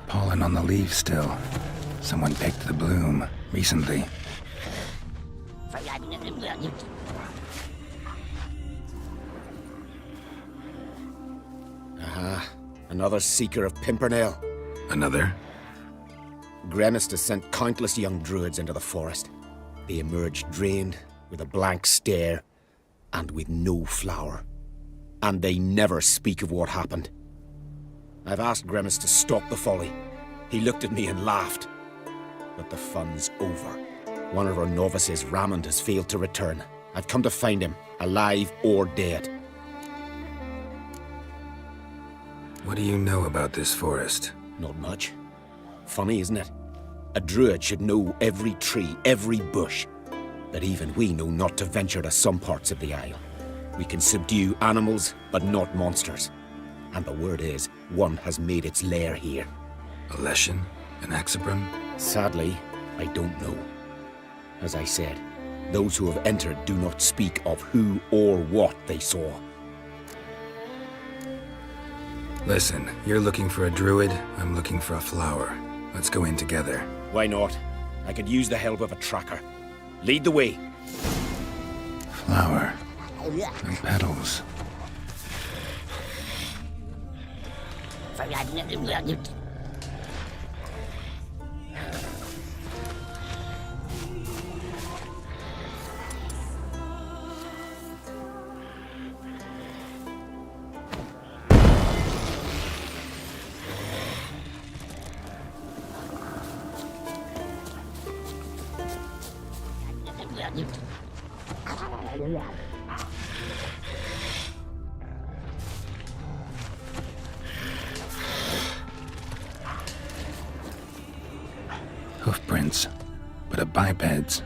Pollen on the leaves still. Someone picked the bloom recently. Aha, another seeker of Pimpernel. Another? Gremis has sent countless young druids into the forest. They emerge drained, with a blank stare, and with no flower. And they never speak of what happened. I've asked Gremis to stop the folly. He looked at me and laughed. But the fun's over. One of our novices, Ramond, has failed to return. I've come to find him, alive or dead. What do you know about this forest? Not much. Funny, isn't it? A druid should know every tree, every bush. But even we know not to venture to some parts of the isle. We can subdue animals, but not monsters. And the word is, one has made its lair here. A Leshen? An Axabrum? Sadly, I don't know. As I said, those who have entered do not speak of who or what they saw. Listen, you're looking for a druid, I'm looking for a flower. Let's go in together. Why not? I could use the help of a tracker. Lead the way. Flower. No petals. Hoofprints, but a biped's.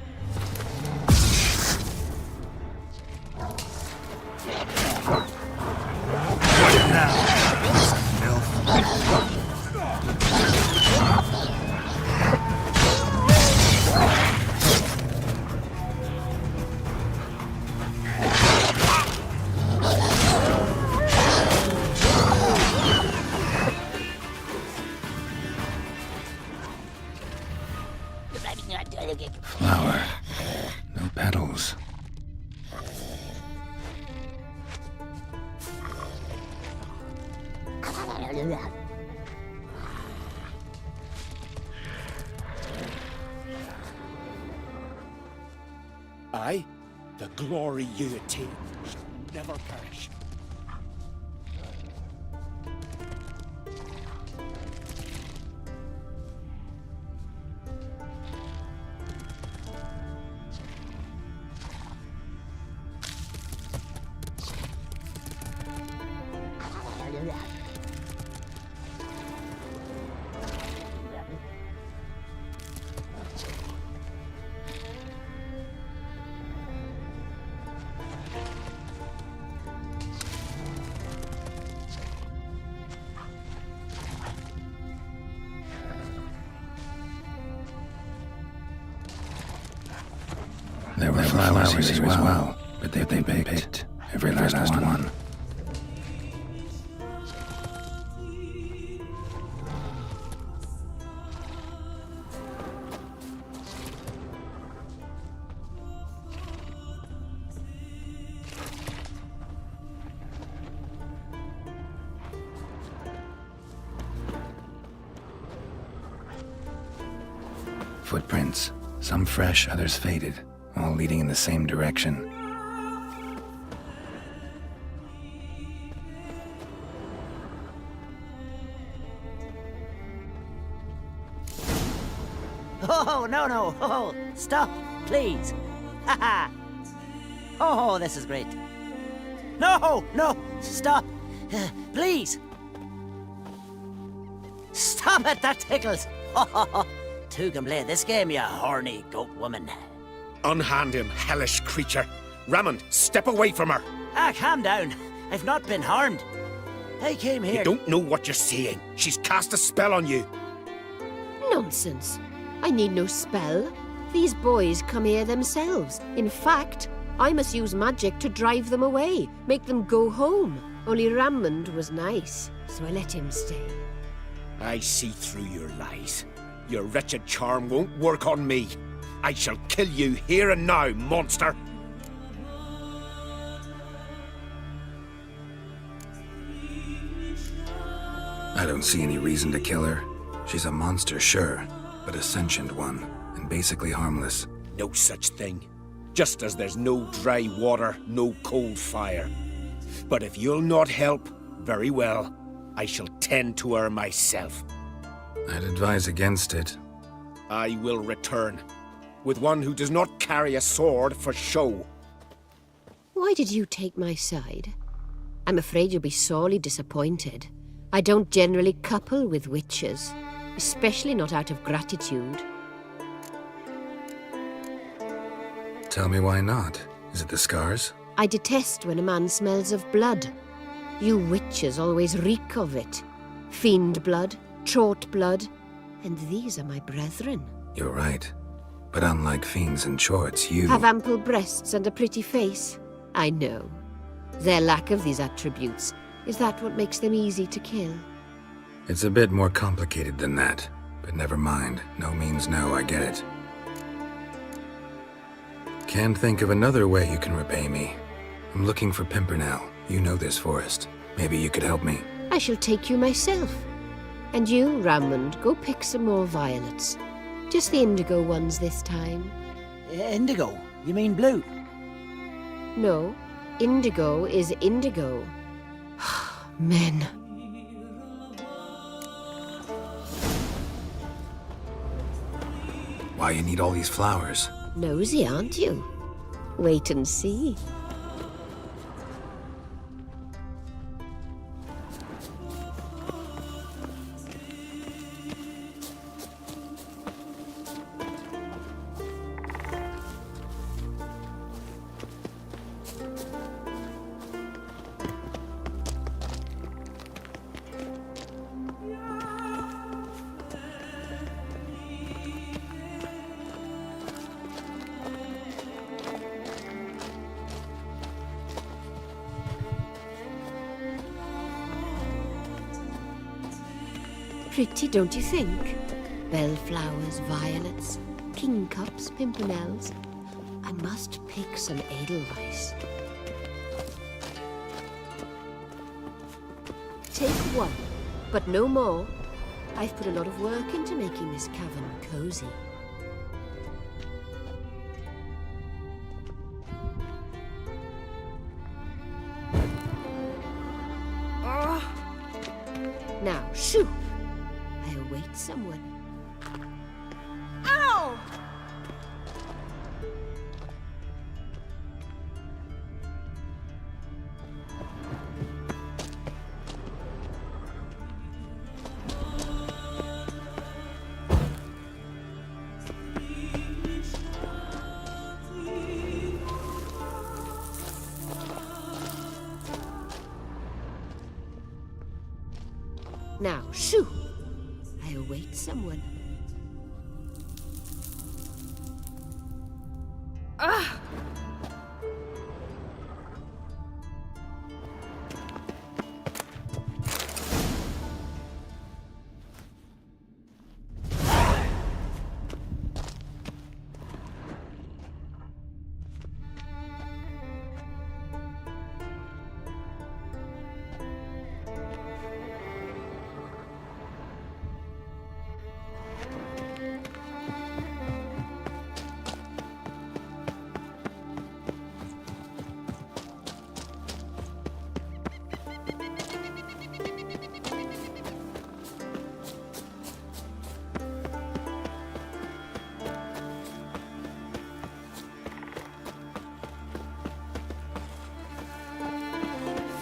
Flower. No petals. Aye, the glory you attain shall never perish. There were flowers as well, but they picked every last one. Footprints, some fresh, others faded, all leading in the same direction. Oh, no. Oh, stop, please. Haha. Oh, this is great. No, stop. Please. Stop it, that tickles. Two can play this game, you horny goat woman. Unhand him, hellish creature. Raymond, step away from her. Calm down. I've not been harmed. I came here... You don't know what you're saying. She's cast a spell on you. Nonsense. I need no spell. These boys come here themselves. In fact, I must use magic to drive them away, make them go home. Only Raymond was nice, so I let him stay. I see through your lies. Your wretched charm won't work on me. I shall kill you here and now, monster! I don't see any reason to kill her. She's a monster, sure, but a sentient one, and basically harmless. No such thing. Just as there's no dry water, no cold fire. But if you'll not help, very well. I shall tend to her myself. I'd advise against it. I will return, with one who does not carry a sword for show. Why did you take my side? I'm afraid you'll be sorely disappointed. I don't generally couple with witches, especially not out of gratitude. Tell me why not? Is it the scars? I detest when a man smells of blood. You witches always reek of it. Fiend blood, trot blood, and these are my brethren. You're right. But unlike fiends and chorts, you... Have ample breasts and a pretty face. I know. Their lack of these attributes, is that what makes them easy to kill? It's a bit more complicated than that. But never mind. No means no, I get it. Can't think of another way you can repay me. I'm looking for Pimpernel. You know this forest. Maybe you could help me. I shall take you myself. And you, Raymond, go pick some more violets. Just the indigo ones this time. Indigo? You mean blue? No, indigo is indigo. Men. Why you need all these flowers? Nosy, aren't you? Wait and see. Pretty, don't you think? Bellflowers, violets, kingcups, pimpernels. I must pick some edelweiss. Take one, but no more. I've put a lot of work into making this cavern cozy. Now, shoo! I await someone. Ow! Now, shoo! I await someone.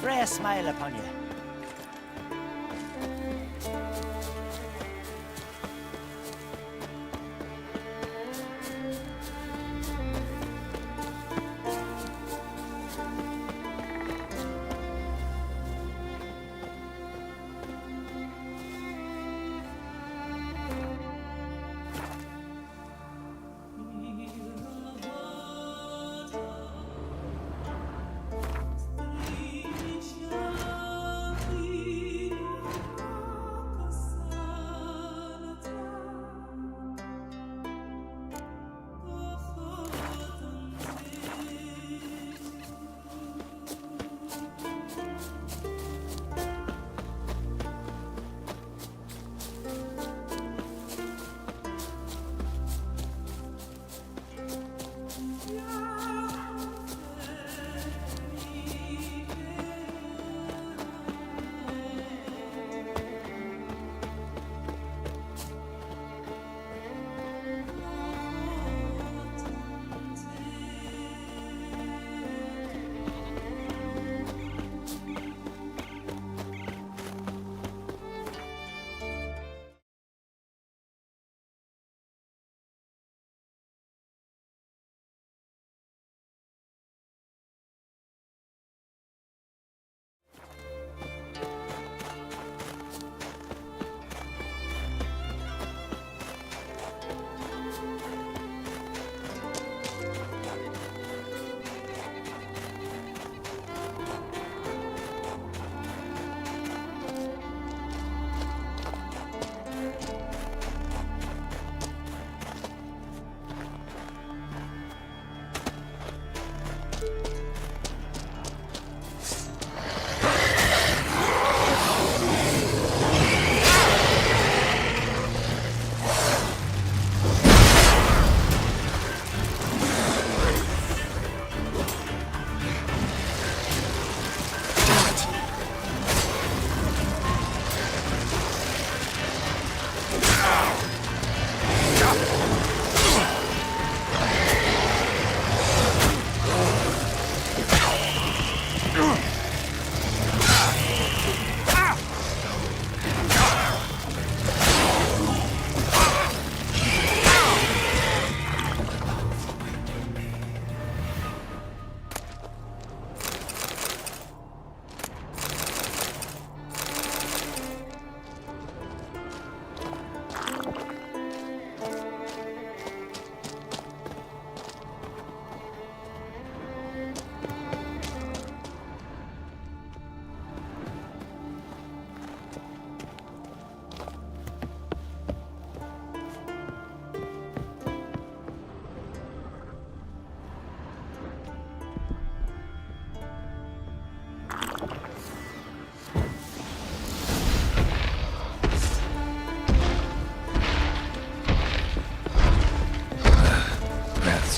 Freya smile upon you.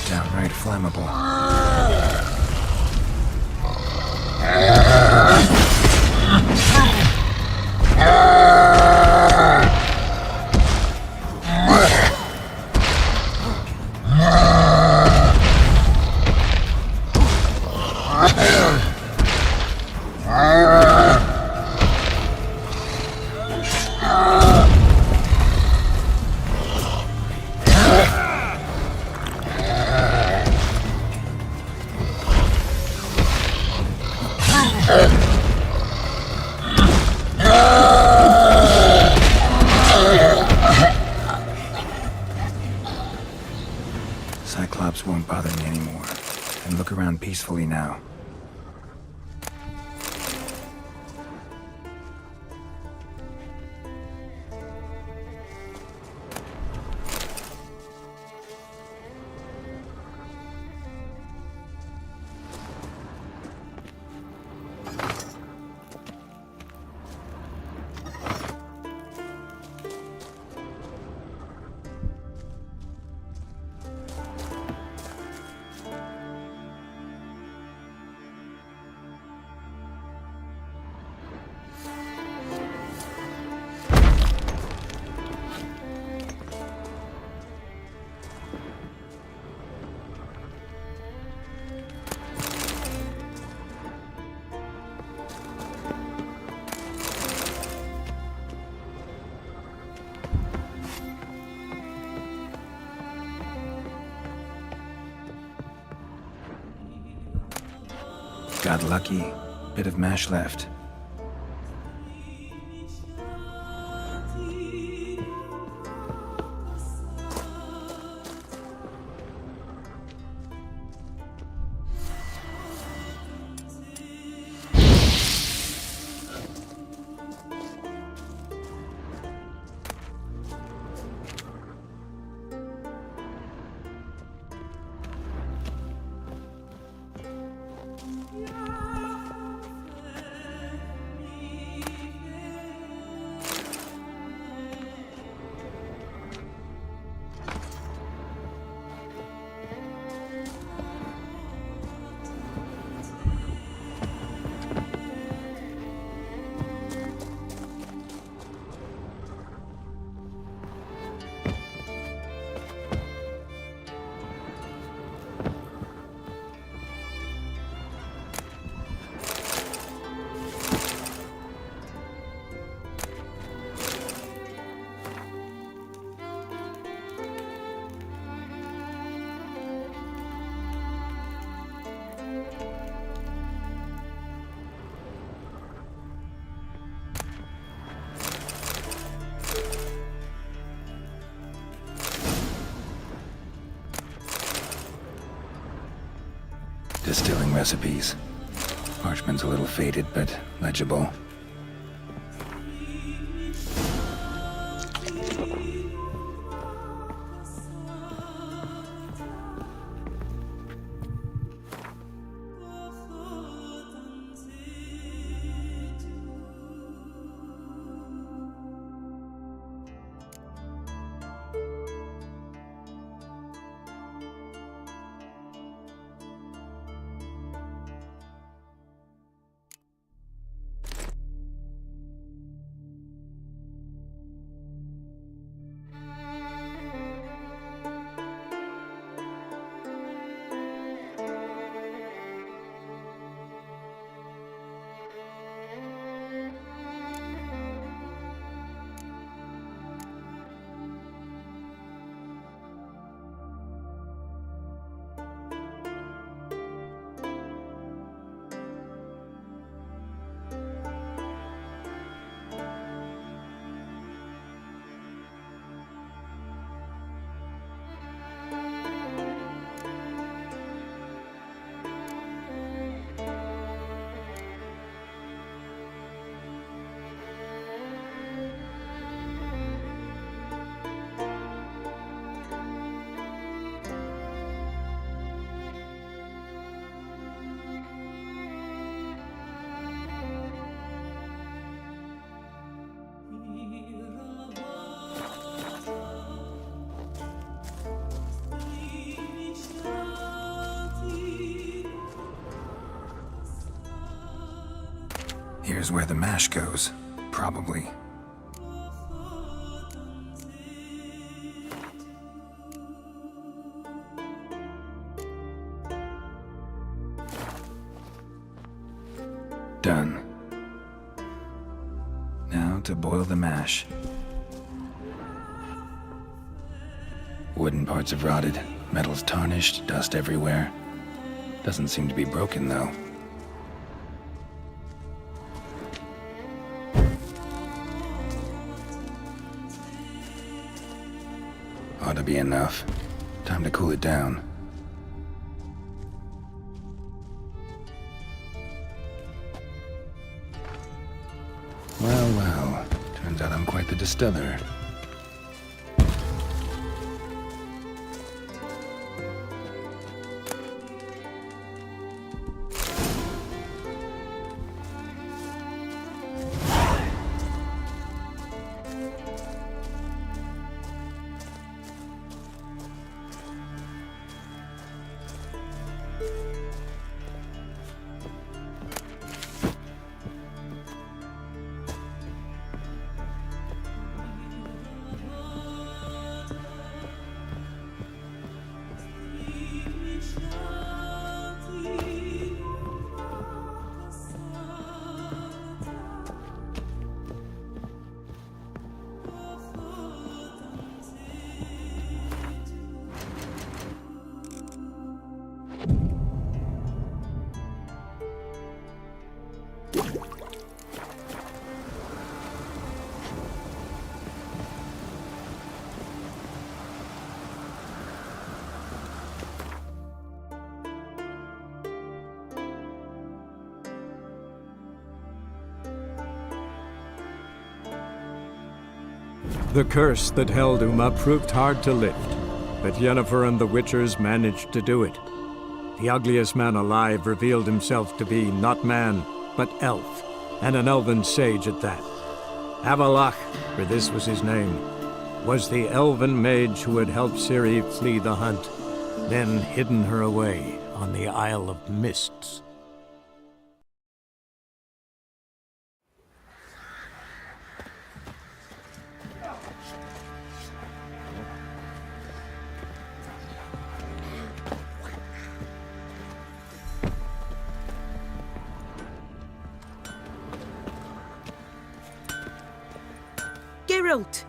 downright flammable. traps won't bother me anymore. I can look around peacefully now. Got lucky. Bit of mash left. Distilling recipes. Parchment's a little faded, but legible. Here's where the mash goes, probably. Done. Now to boil the mash. Wooden parts have rotted, metal's tarnished, dust everywhere. Doesn't seem to be broken, though. Ought to be enough. Time to cool it down. Well, well. Turns out I'm quite the distiller. The curse that held Uma proved hard to lift, but Yennefer and the Witchers managed to do it. The ugliest man alive revealed himself to be not man, but elf, and an elven sage at that. Avalach, for this was his name, was the elven mage who had helped Ciri flee the hunt, then hidden her away on the Isle of Mists. Geralt!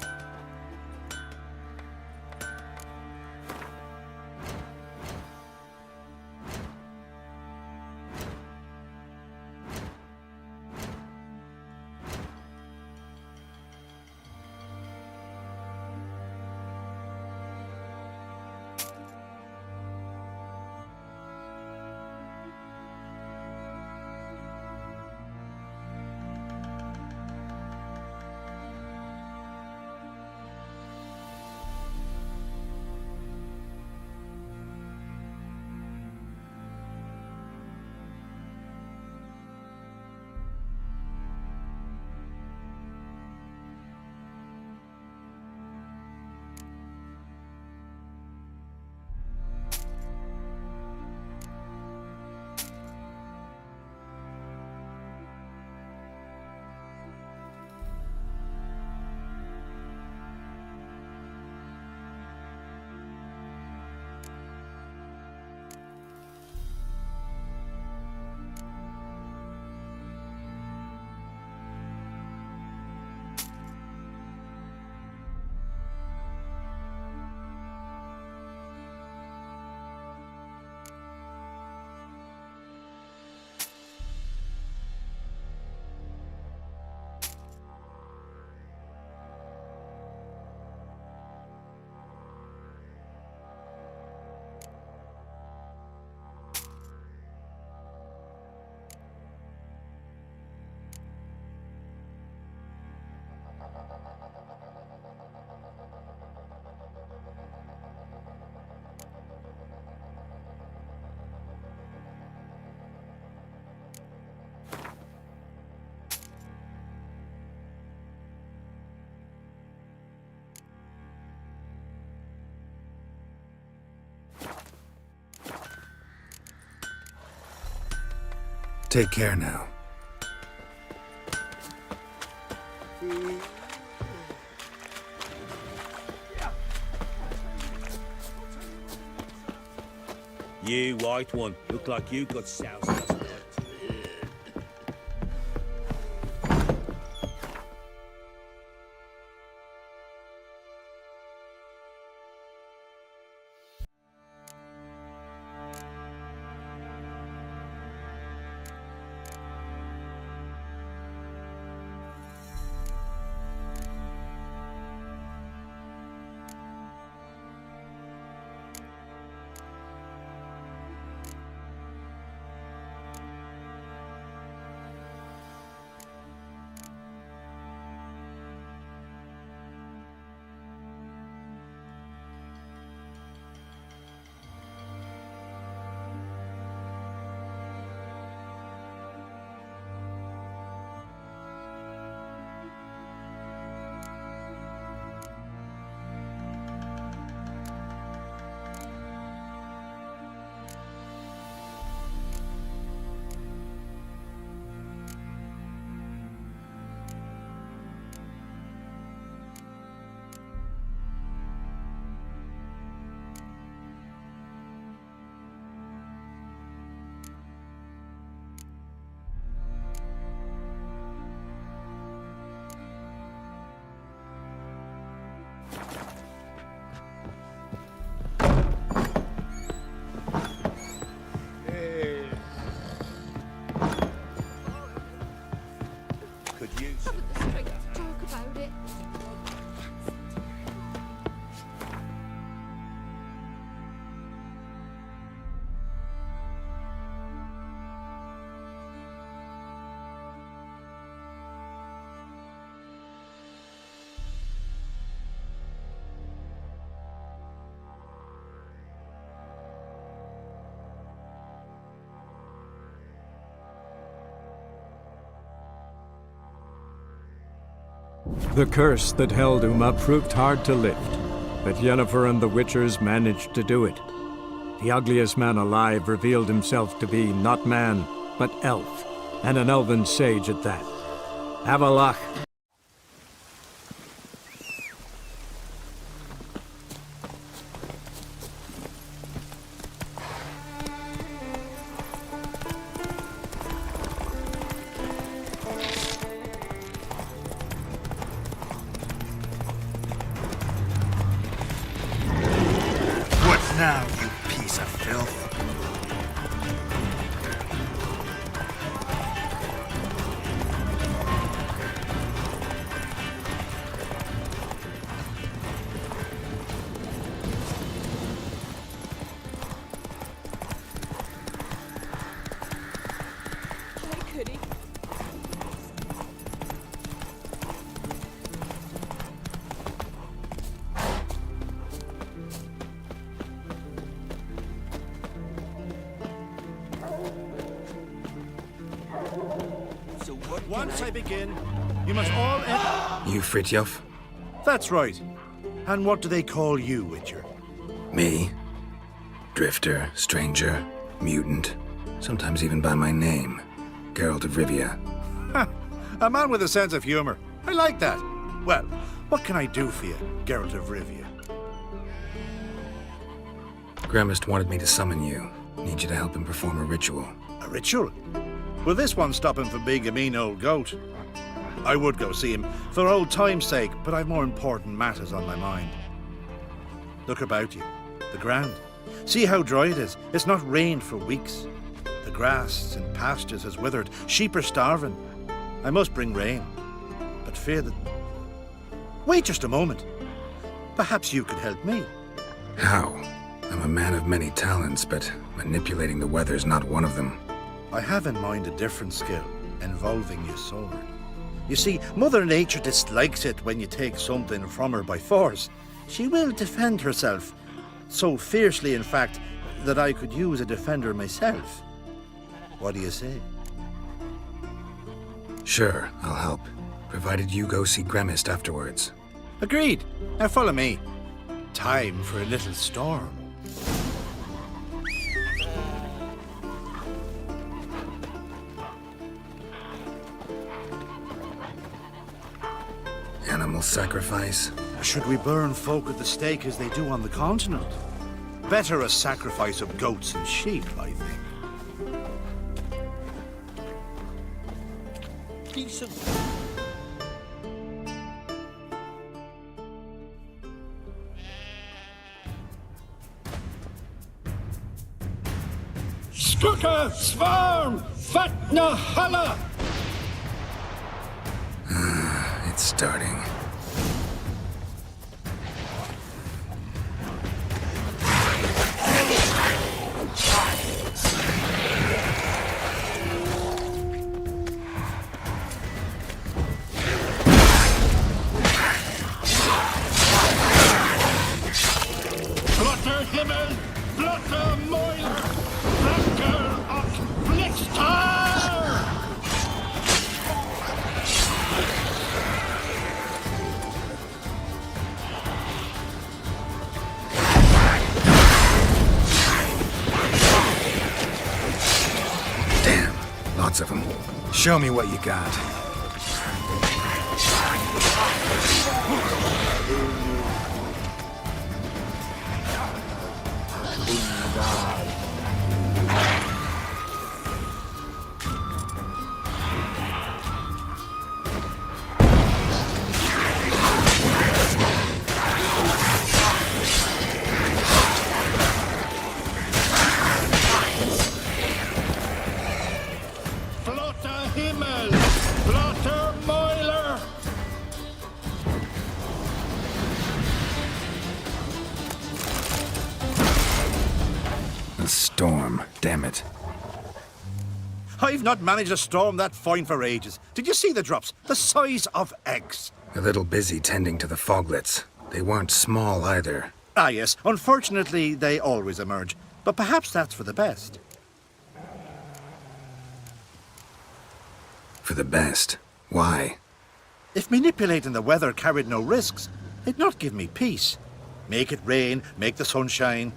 Take care now. You white one, look like you got soused last night. The curse that held Uma proved hard to lift, but Yennefer and the Witchers managed to do it. The ugliest man alive revealed himself to be not man, but elf, and an elven sage at that. Avalach. What now, you piece of filth? Once I begin, you must all You Fritjof? That's right. And what do they call you, Witcher? Me? Drifter, stranger, mutant, sometimes even by my name. Geralt of Rivia. A man with a sense of humor. I like that. Well, what can I do for you, Geralt of Rivia? Gremist wanted me to summon you. Need you to help him perform a ritual. A ritual? Will this one stop him from being a mean old goat? I would go see him for old time's sake, but I've more important matters on my mind. Look about you. The ground. See how dry it is. It's not rained for weeks. The grass in pastures has withered. Sheep are starving. I must bring rain, but fear that... Wait just a moment. Perhaps you could help me. How? I'm a man of many talents, but manipulating the weather's not one of them. I have in mind a different skill, involving your sword. You see, Mother Nature dislikes it when you take something from her by force. She will defend herself, so fiercely, in fact, that I could use a defender myself. What do you say? Sure, I'll help, provided you go see Gremist afterwards. Agreed. Now follow me. Time for a little storm. Animal sacrifice? Should we burn folk at the stake as they do on the continent? Better a sacrifice of goats and sheep, I think. Decent. Skuka, Svarm, Fatna, Hala! It's starting. Blotter Himmel, Blotter Moil, Blotter och Blixtar! Damn, lots of them. Show me what you got. Blotter Himmel, Blotter Moiler! A storm, damn it. I've not managed a storm that fine for ages. Did you see the drops? The size of eggs. A little busy tending to the foglets. They weren't small either. Ah, yes. Unfortunately, they always emerge. But perhaps that's for the best. For the best. Why? If manipulating the weather carried no risks, it'd not give me peace. Make it rain, make the sun shine.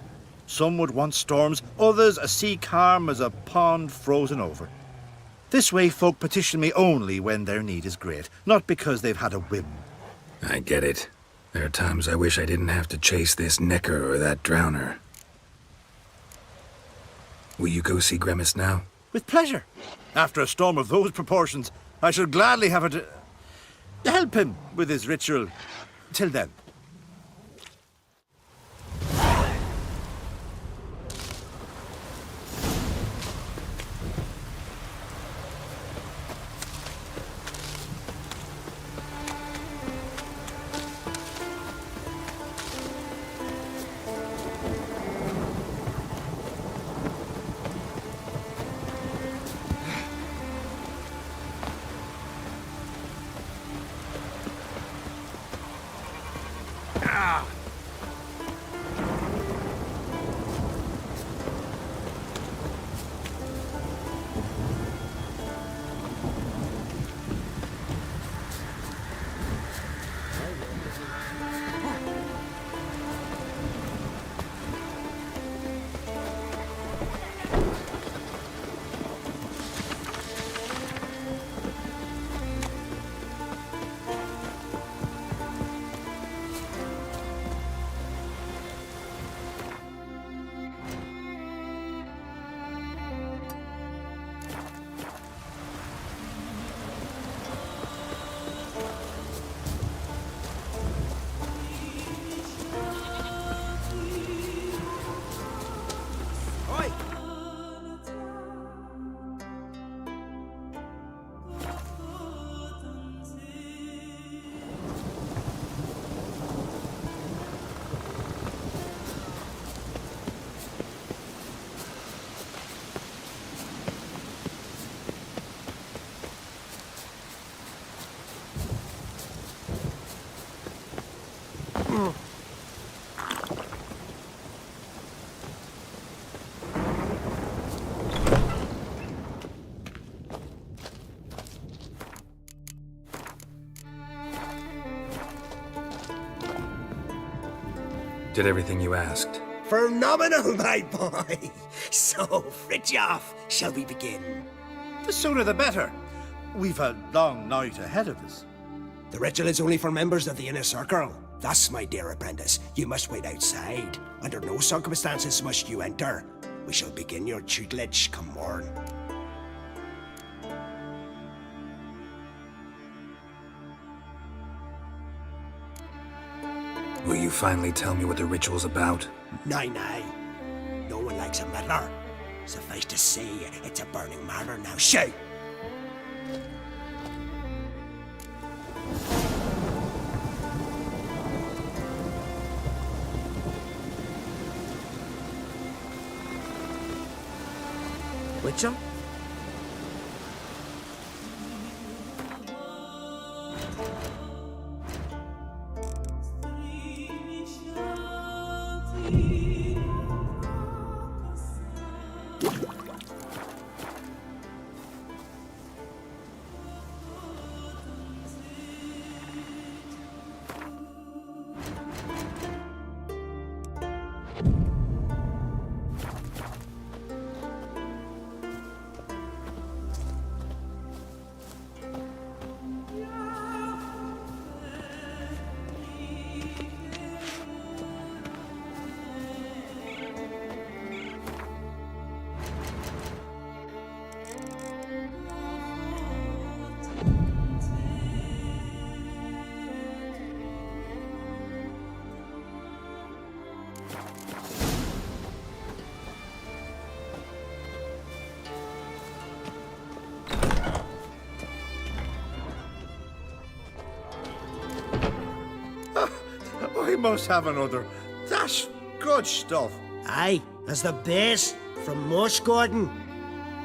Some would want storms, others a sea calm as a pond frozen over. This way folk petition me only when their need is great, not because they've had a whim. I get it. There are times I wish I didn't have to chase this necker or that drowner. Will you go see Grimace now? With pleasure. After a storm of those proportions, I should gladly have it to help him with his ritual. Till then. Did everything you asked. Phenomenal, my boy. So, Fritjof, shall we begin? The sooner the better. We've a long night ahead of us. The ritual is only for members of the inner circle. Thus, my dear apprentice, you must wait outside. Under no circumstances must you enter. We shall begin your tutelage come morn. Will you finally tell me what the ritual's about? Nay. No one likes a meddler. Suffice to say, it's a burning matter now. Shout! Witcher? I must have another. That's good stuff. Aye, as the base from Mosh Gordon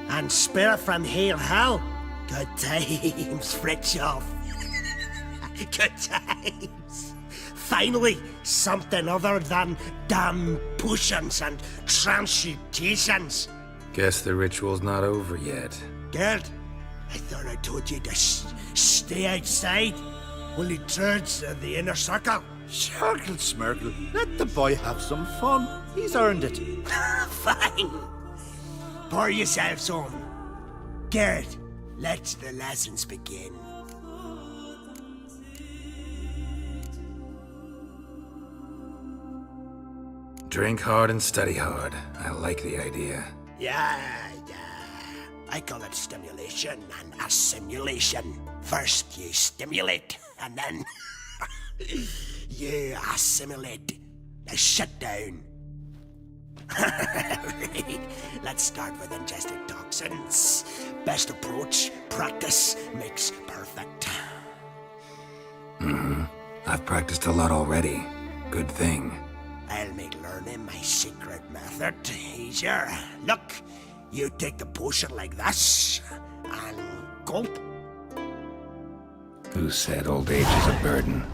and Spirit from Hale Hell. Good times, Fritjof. Good times. Finally, something other than damn potions and transmutations. Guess the ritual's not over yet. Gerd, I thought I told you to stay outside. Only druids of the inner circle. Sharkle Smirkle, let the boy have some fun. He's earned it. Fine. Pour yourselves on. Garrett, let the lessons begin. Drink hard and study hard. I like the idea. Yeah. I call it stimulation and assimilation. First you stimulate, and then you assimilate. Now shut down. Right. Let's start with ingested toxins. Best approach, practice makes perfect. I've practiced a lot already. Good thing. I'll make learning my secret method easier. Look, you take the potion like this, and gulp. Who said old age is a burden?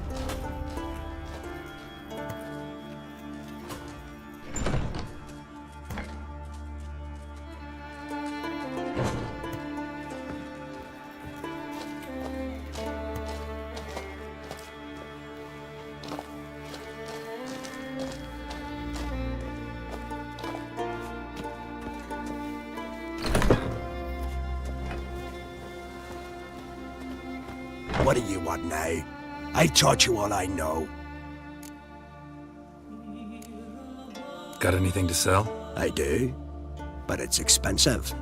What do you want now? I taught you all I know. Got anything to sell? I do, but it's expensive.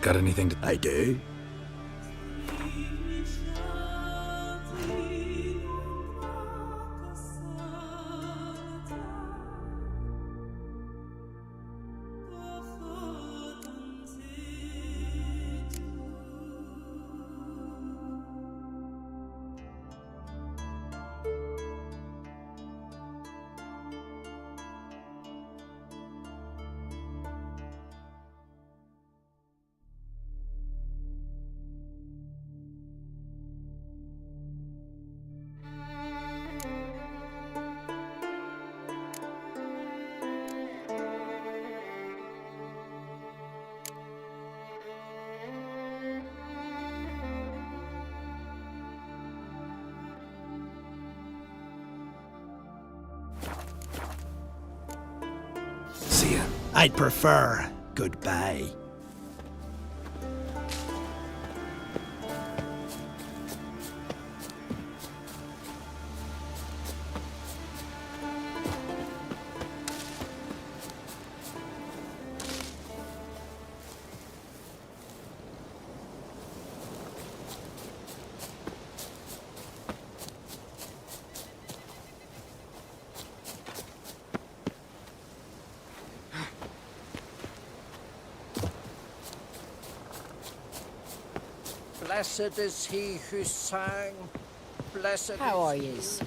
Got anything to... I do. See ya. I'd prefer goodbye. Blessed is he who sang. Blessed How are is yous?